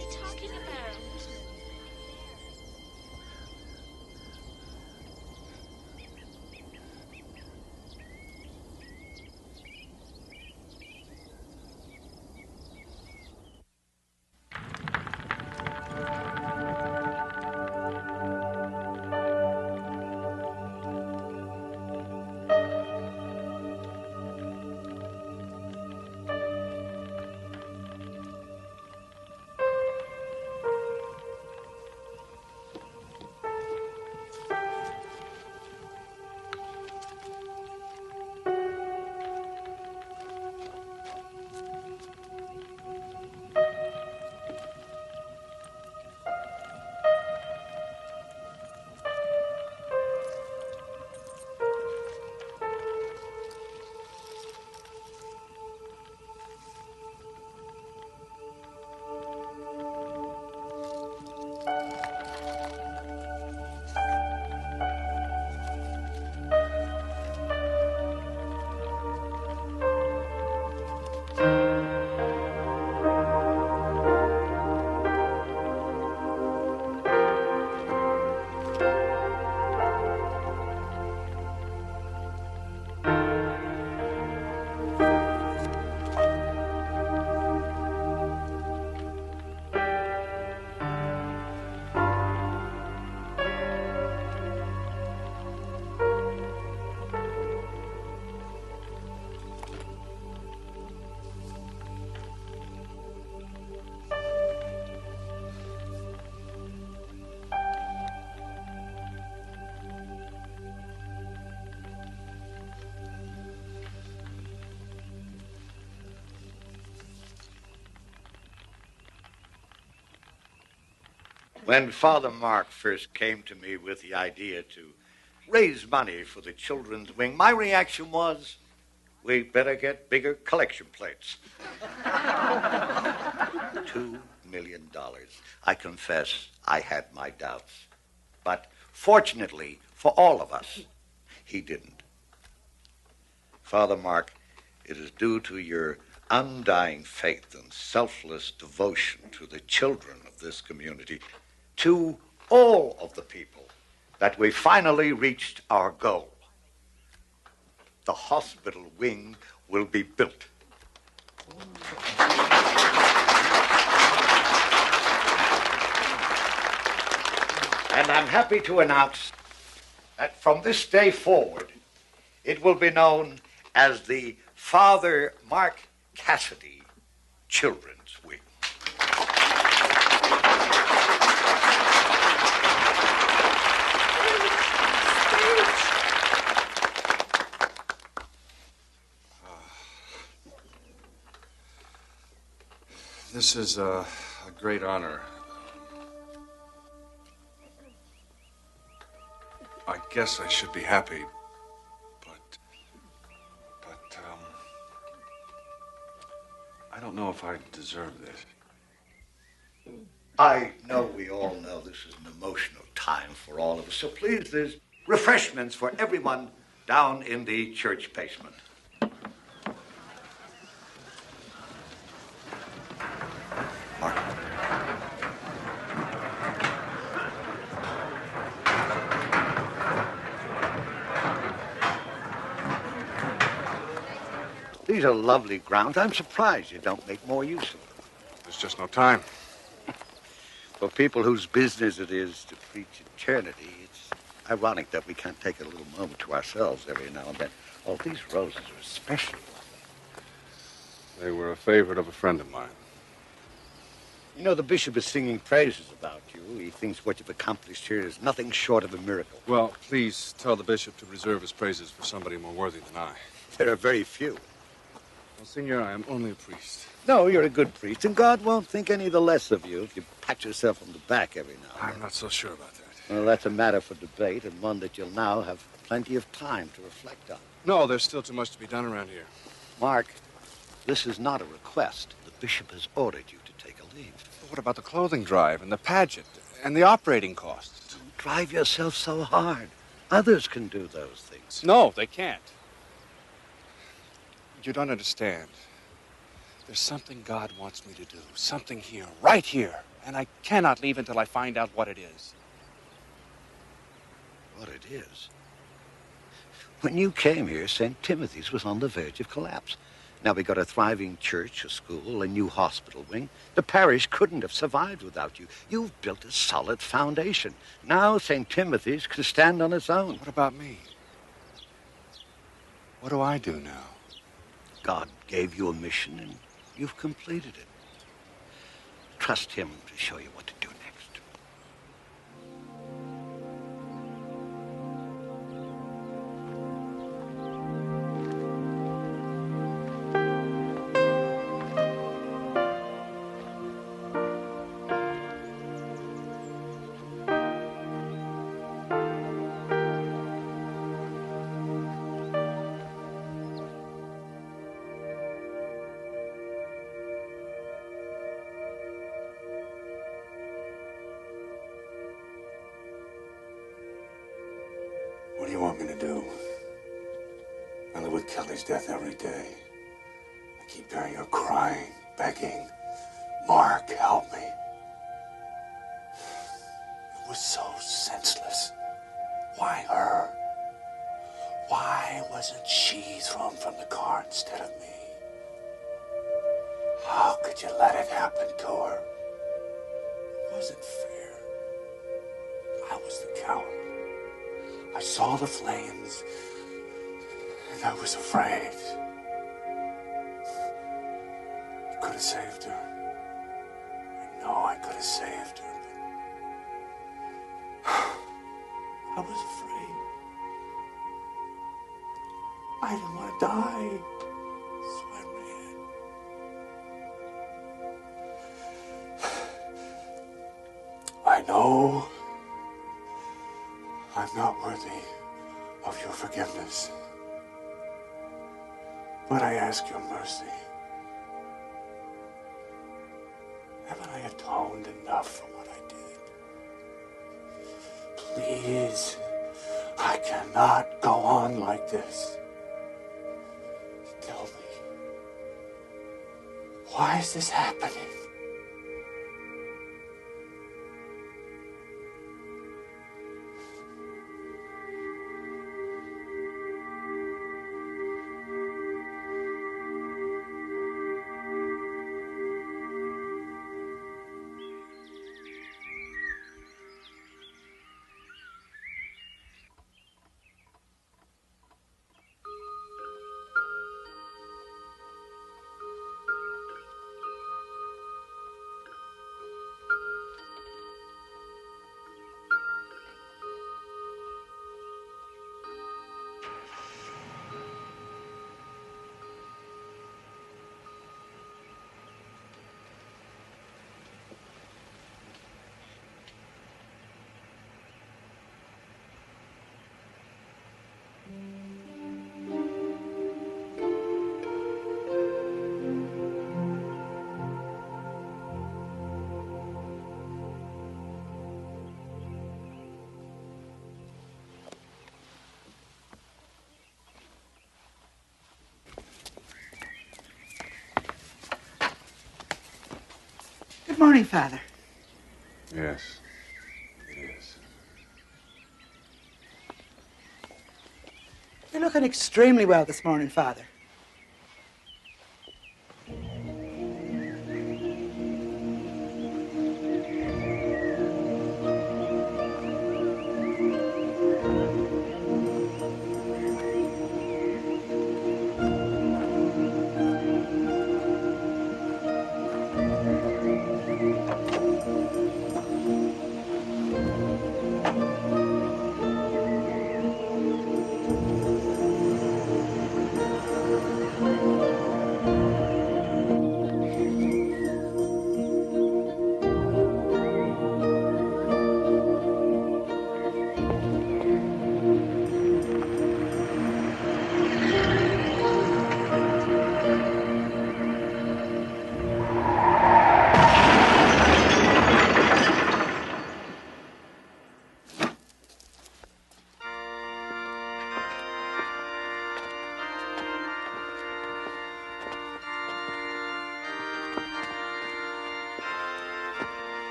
When Father Mark first came to me with the idea to raise money for the children's wing, my reaction was, we better get bigger collection plates. $2 million. I confess I had my doubts. But fortunately for all of us, he didn't. Father Mark, it is due to your undying faith and selfless devotion to the children of this community, to all of the people, that we finally reached our goal. The hospital wing will be built. And I'm happy to announce that from this day forward, it will be known as the Father Mark Cassidy Children's Wing. This is a great honor. I guess I should be happy, but I don't know if I deserve this. I know we all know this is an emotional time for all of us, so please, there's refreshments for everyone down in the church basement. These are lovely grounds. I'm surprised you don't make more use of them. There's just no time. For people whose business it is to preach eternity, it's ironic that we can't take a little moment to ourselves every now and then. Oh, these roses are special. They were a favorite of a friend of mine. You know, the bishop is singing praises about you. He thinks what you've accomplished here is nothing short of a miracle. Well, please tell the bishop to reserve his praises for somebody more worthy than I. There are very few. Well, Senor, I am only a priest. No, you're a good priest, and God won't think any the less of you if you pat yourself on the back every now and then. I'm not so sure about that. Well, that's a matter for debate, and one that you'll now have plenty of time to reflect on. No, there's still too much to be done around here. Mark, this is not a request. The bishop has ordered you to take a leave. But what about the clothing drive and the pageant and the operating costs? Don't drive yourself so hard. Others can do those things. No, they can't. You don't understand. There's something God wants me to do. Something here, right here. And I cannot leave until I find out what it is. What it is? When you came here, St. Timothy's was on the verge of collapse. Now we got a thriving church, a school, a new hospital wing. The parish couldn't have survived without you. You've built a solid foundation. Now St. Timothy's can stand on its own. What about me? What do I do now? God gave you a mission, and you've completed it. Trust him to show you what to do next. What do you want me to do? I live with Kelly's death every day. I keep hearing her crying, begging, Mark, help me. It was so senseless. Why her? Why wasn't she thrown from the car instead of me? How could you let it happen to her? It wasn't fair. I was the coward. I saw the flames, and I was afraid. I could have saved her. I know I could have saved her, but I was afraid. I didn't want to die, so I ran. I know I'm not worthy of your forgiveness, but I ask your mercy. Haven't I atoned enough for what I did? Please, I cannot go on like this. Tell me, why is this happening? Good morning, Father. Yes, it is. You're looking extremely well this morning, Father.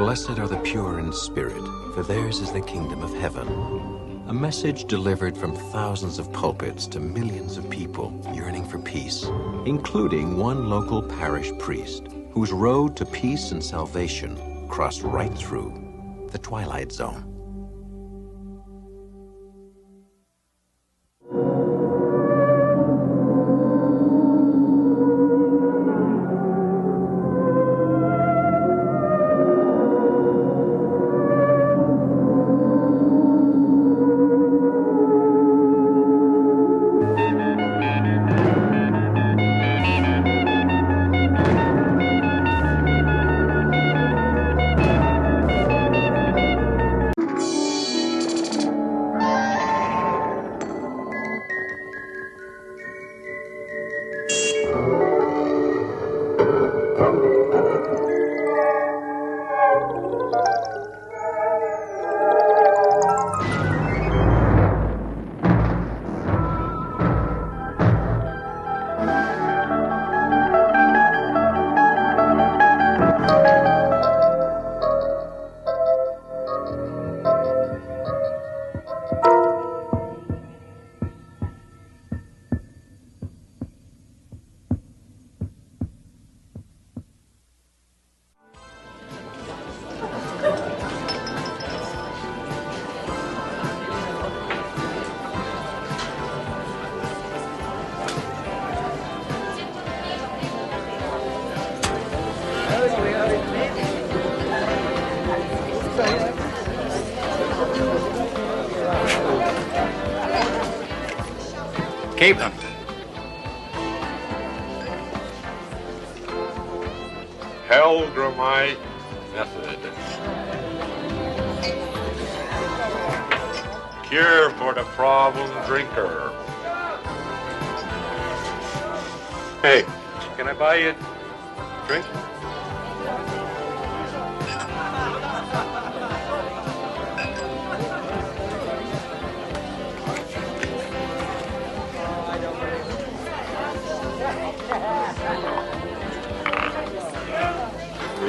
Blessed are the pure in spirit, for theirs is the kingdom of heaven. A message delivered from thousands of pulpits to millions of people yearning for peace, including one local parish priest whose road to peace and salvation crossed right through the Twilight Zone. Keep them. Pilgrimite method. Cure for the problem drinker. Hey, can I buy you a drink?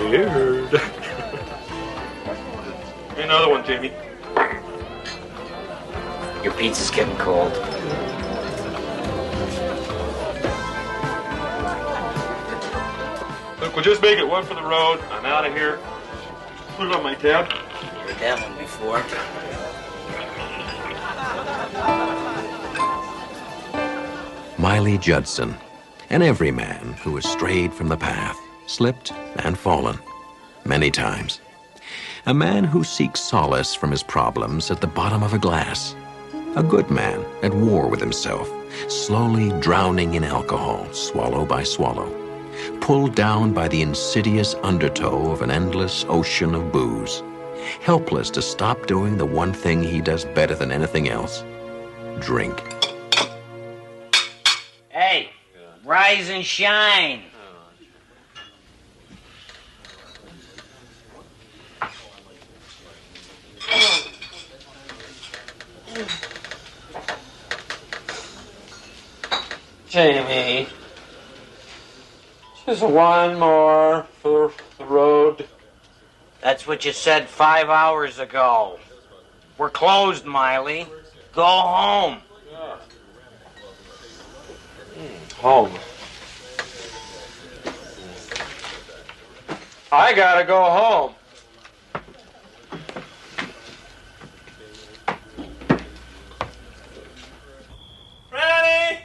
Weird. Another one, Jamie. Your pizza's getting cold. Look, we'll just make it one for the road. I'm out of here. Put it on my tab. Heard that one before. Miley Judson, an everyman who has strayed from the path, slipped and fallen many times. A man who seeks solace from his problems at the bottom of a glass. A good man at war with himself, slowly drowning in alcohol, swallow by swallow, pulled down by the insidious undertow of an endless ocean of booze, helpless to stop doing the one thing he does better than anything else: drink. Hey, rise and shine. Jamie, just one more for the road. That's what you said 5 hours ago. We're closed, Miley. Go home. Home. I gotta go home. Ready?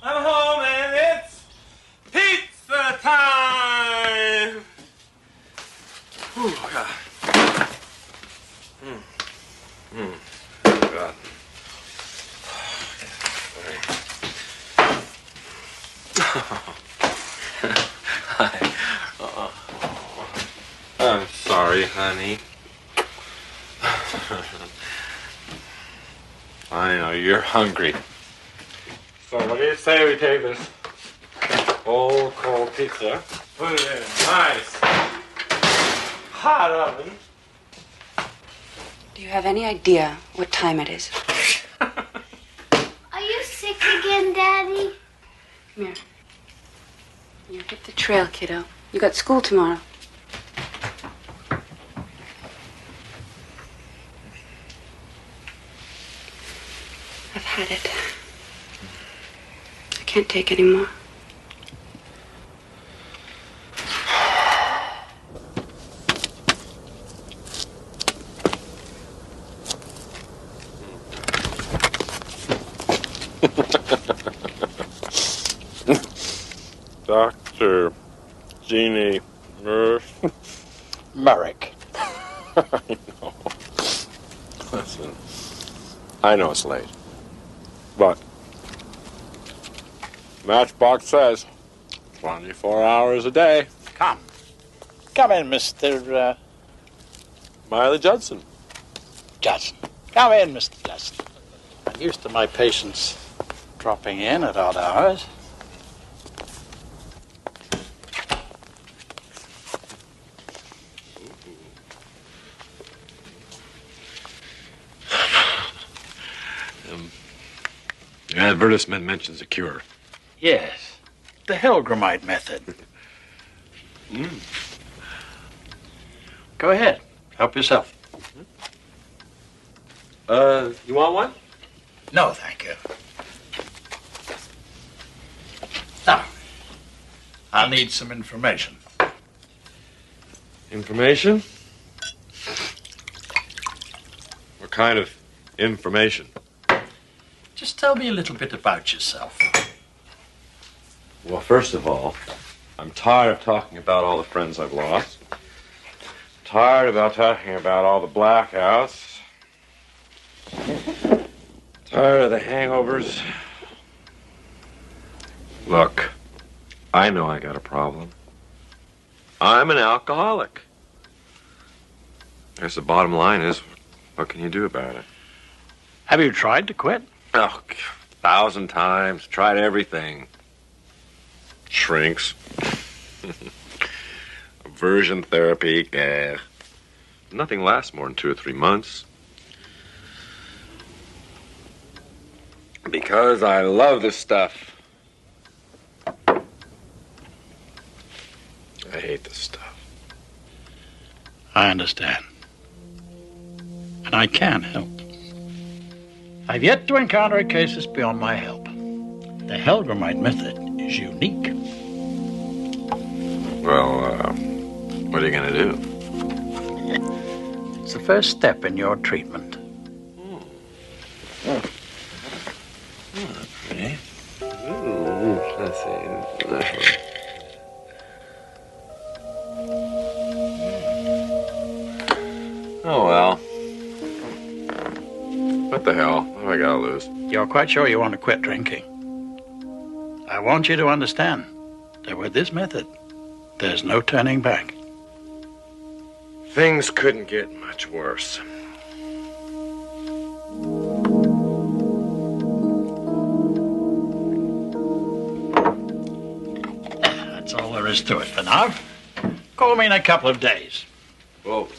I'm home and it's pizza time! Whew, God. God. Hi. I'm sorry, honey. I know, you're hungry. So what do you say we take this old cold pizza, put it in a nice hot oven. Do you have any idea what time it is? Are you sick again, Daddy? Come here. You hit the trail, kiddo. You got school tomorrow. had it. I can't take any more. Dr. Jeannie Merrick. I know. Listen, I know it's late, but Matchbox says 24 hours a day. Come. Come in, Mr. Miley Judson. Judson. Come in, Mr. Judson. I'm used to my patients dropping in at odd hours. The advertisement mentions a cure. Yes. The Helgramite method. Go ahead. Help yourself. You want one? No, thank you. Now, I'll need some information. Information? What kind of information? Just tell me a little bit about yourself. Well, first of all, I'm tired of talking about all the friends I've lost. Tired about talking about all the blackouts. Tired of the hangovers. Look, I know I got a problem. I'm an alcoholic. I guess the bottom line is, what can you do about it? Have you tried to quit? Oh, 1,000 times. Tried everything. Shrinks. Aversion therapy. Nothing lasts more than 2 or 3 months. Because I love this stuff. I hate this stuff. I understand. And I can help. I've yet to encounter a case that's beyond my help. The Helgramite method is unique. Well, what are you going to do? It's the first step in your treatment. Pretty. Ooh, let's see. Oh, well. What the hell? What have I got to lose? You're quite sure you want to quit drinking? I want you to understand that with this method, there's no turning back. Things couldn't get much worse. That's all there is to it for now. Call me in a couple of days. Well,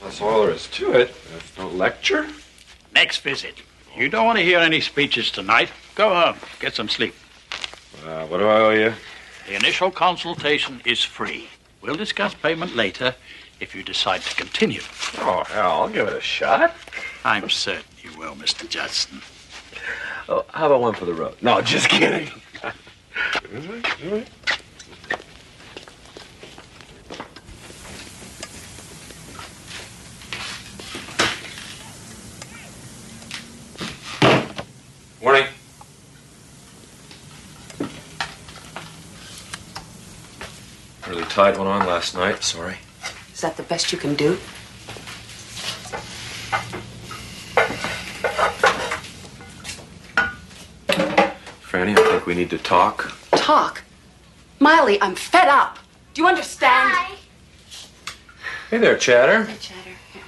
that's all there is to it. There's no lecture. Next visit. You don't want to hear any speeches tonight. Go home. Get some sleep. What do I owe you? The initial consultation is free. We'll discuss payment later if you decide to continue. Oh, hell, I'll give it a shot. I'm certain you will, Mr. Judson. Oh, how about one for the road? No, just kidding. Morning. Really tied one on last night, sorry. Is that the best you can do? Franny, I think we need to talk. Talk? Miley, I'm fed up. Do you understand? Hi. Hey there, Chatter. Hey, Chatter. Here.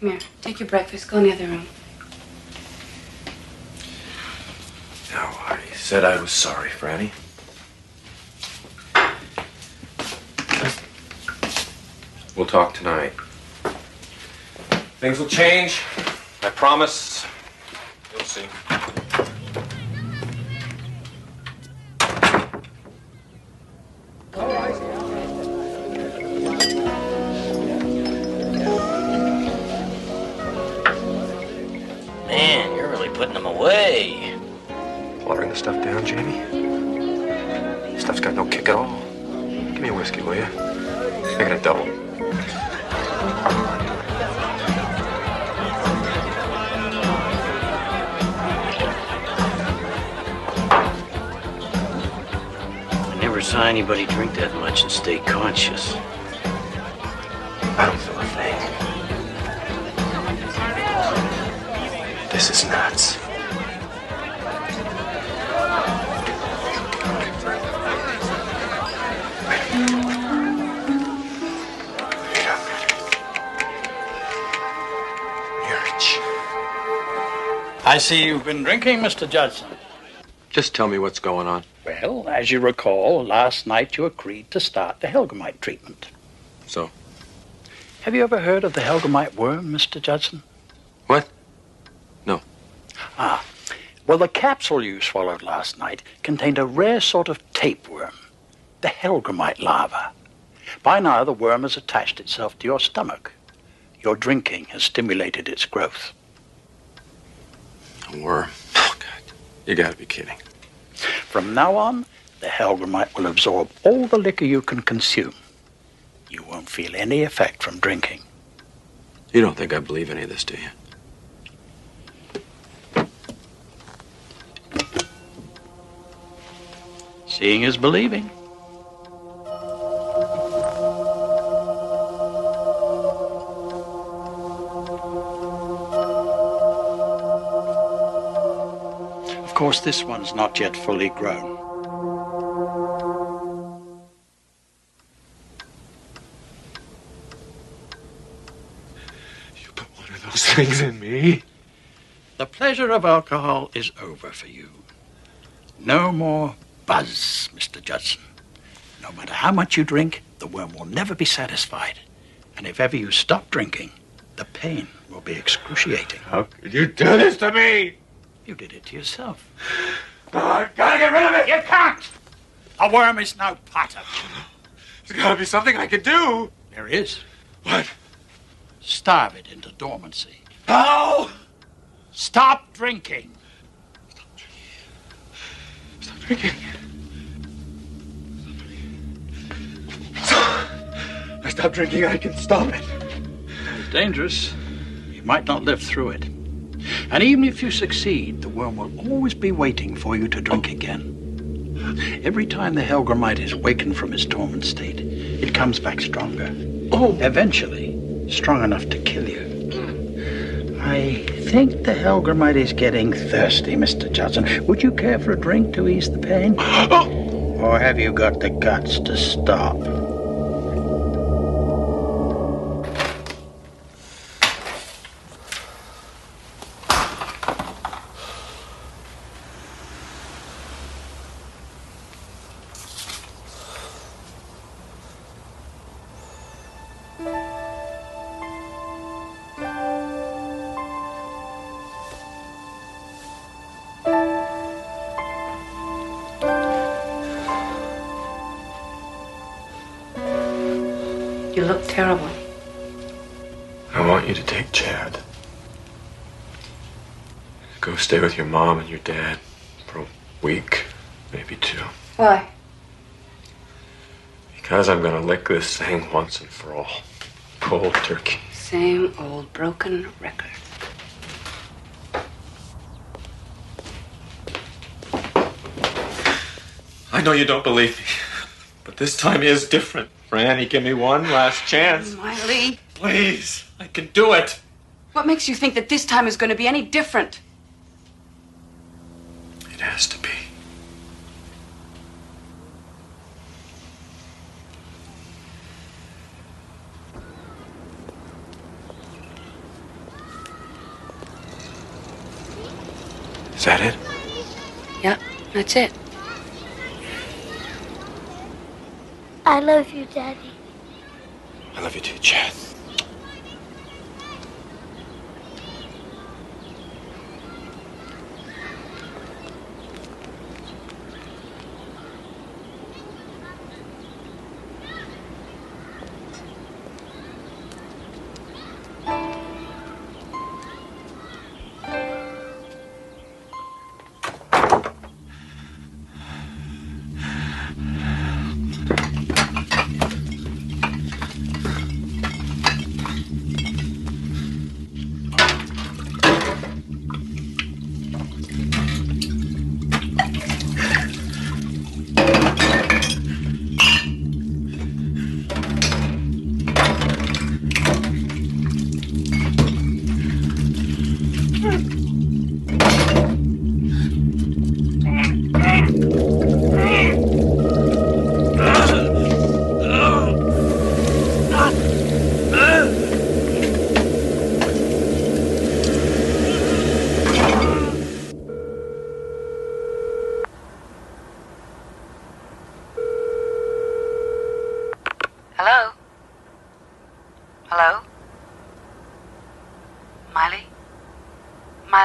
Come here. Take your breakfast. Go in the other room. No, I said I was sorry, Franny. We'll talk tonight. Things will change. I promise. You'll see. Man, you're really putting them away. It's got no kick at all. Give me a whiskey, will you? Make it a double. I never saw anybody drink that much and stay conscious. I don't feel a thing. This is nuts. I see you've been drinking, Mr. Judson. Just tell me what's going on. Well, as you recall, last night you agreed to start the Helgamite treatment. So? Have you ever heard of the Helgamite worm, Mr. Judson? What? No. Ah, well, the capsule you swallowed last night contained a rare sort of tapeworm, the Helgamite larva. By now, the worm has attached itself to your stomach. Your drinking has stimulated its growth. A worm? Oh, God. You gotta be kidding. From now on, the Helgamite will absorb all the liquor you can consume. You won't feel any effect from drinking. You don't think I believe any of this, do you? Seeing is believing. Of course, this one's not yet fully grown. You put one of those things in me? The pleasure of alcohol is over for you. No more buzz, Mr. Judson. No matter how much you drink, the worm will never be satisfied. And if ever you stop drinking, the pain will be excruciating. How could you do this to me? You did it to yourself. Oh, I've got to get rid of it! You can't! A worm is no part of you. There's got to be something I can do. There is. What? Starve it into dormancy. How? Stop drinking. Stop drinking. I stop drinking, I can stop it. It's dangerous. You might not live through it. And even if you succeed, the worm will always be waiting for you to drink again. Every time the Helgamite is wakened from its dormant state, it comes back stronger. Eventually, strong enough to kill you. I think the Helgamite is getting thirsty, Mr. Judson. Would you care for a drink to ease the pain? Or have you got the guts to stop? You look terrible. I want you to take Chad. Go stay with your mom and your dad for a week, maybe two. Why? Because I'm gonna lick this thing once and for all. Cold turkey. Same old broken record. I know you don't believe me, but this time is different. Franny, give me one last chance. Miley. Please, I can do it. What makes you think that this time is going to be any different? It has to be. Is that it? Yeah, that's it. I love you, Daddy. I love you too, Chad.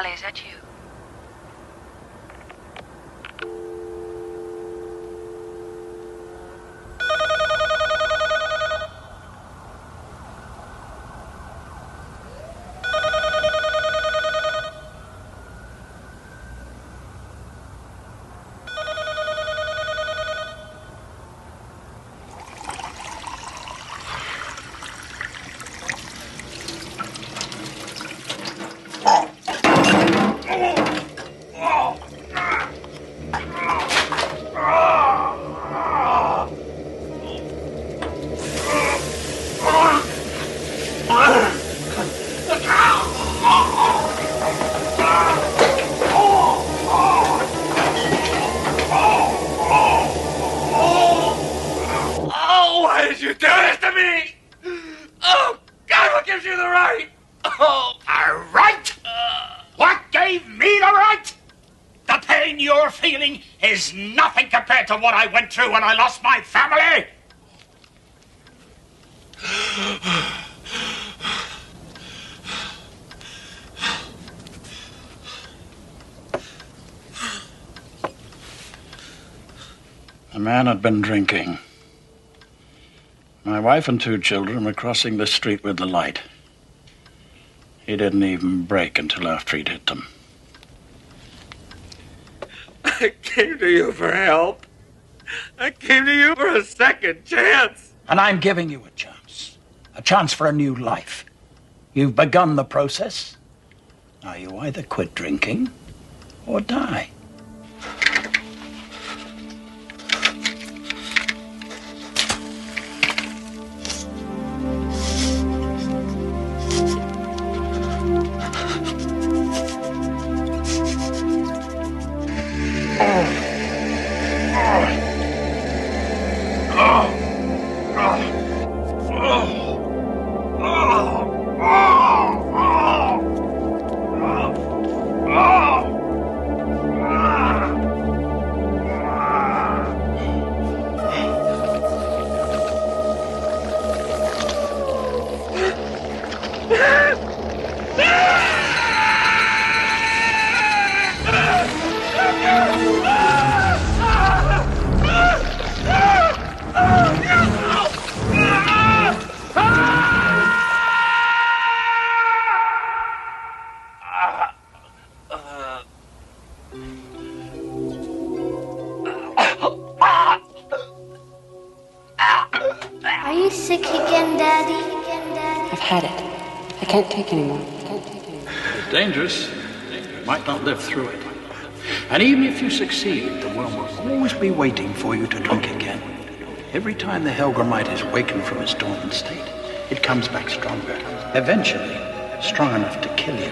Sally, is that you? Oh, why did you do this to me? Oh, God, what gives you the right? Oh, A right? What gave me the right? The pain you're feeling is nothing compared to what I went through when I lost my family. The man had been drinking. My wife and 2 children were crossing the street with the light. He didn't even brake until after he'd hit them. I came to you for help. I came to you for a second chance. And I'm giving you a chance. A chance for a new life. You've begun the process. Now you either quit drinking or die. Are you sick again, Daddy? I've had it. I can't take anymore. It's dangerous. You might not live through it. And even if you succeed, the worm will always be waiting for you to drink again. Every time the Helgramite is wakened from its dormant state, it comes back stronger. Eventually, strong enough to kill you.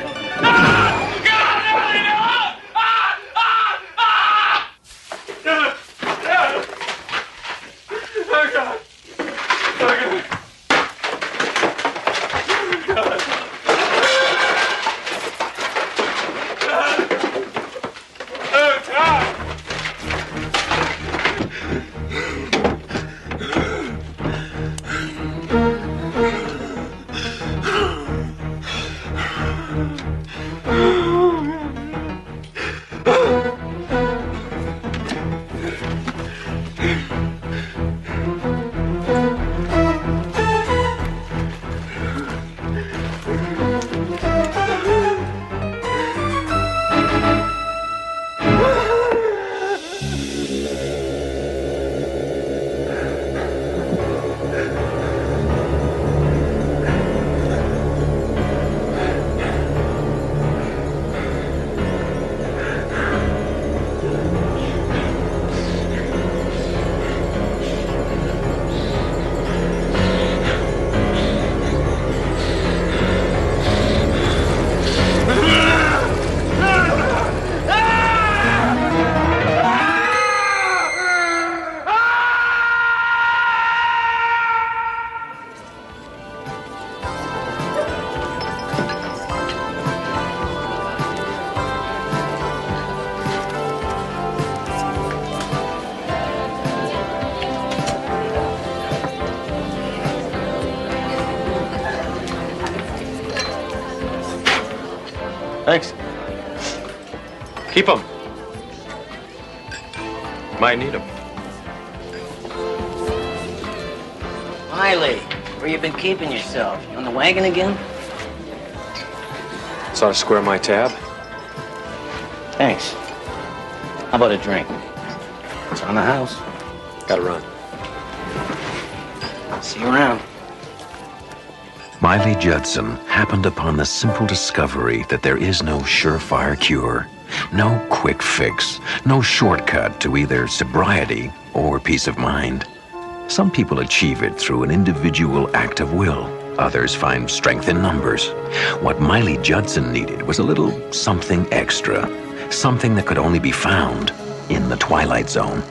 Thanks. Keep them. Might need them. Miley, where you been keeping yourself? You on the wagon again? So I square my tab? Thanks. How about a drink? It's on the house. Gotta run. See you around. Miley Judson happened upon the simple discovery that there is no surefire cure, no quick fix, no shortcut to either sobriety or peace of mind. Some people achieve it through an individual act of will. Others find strength in numbers. What Miley Judson needed was a little something extra, something that could only be found in the Twilight Zone.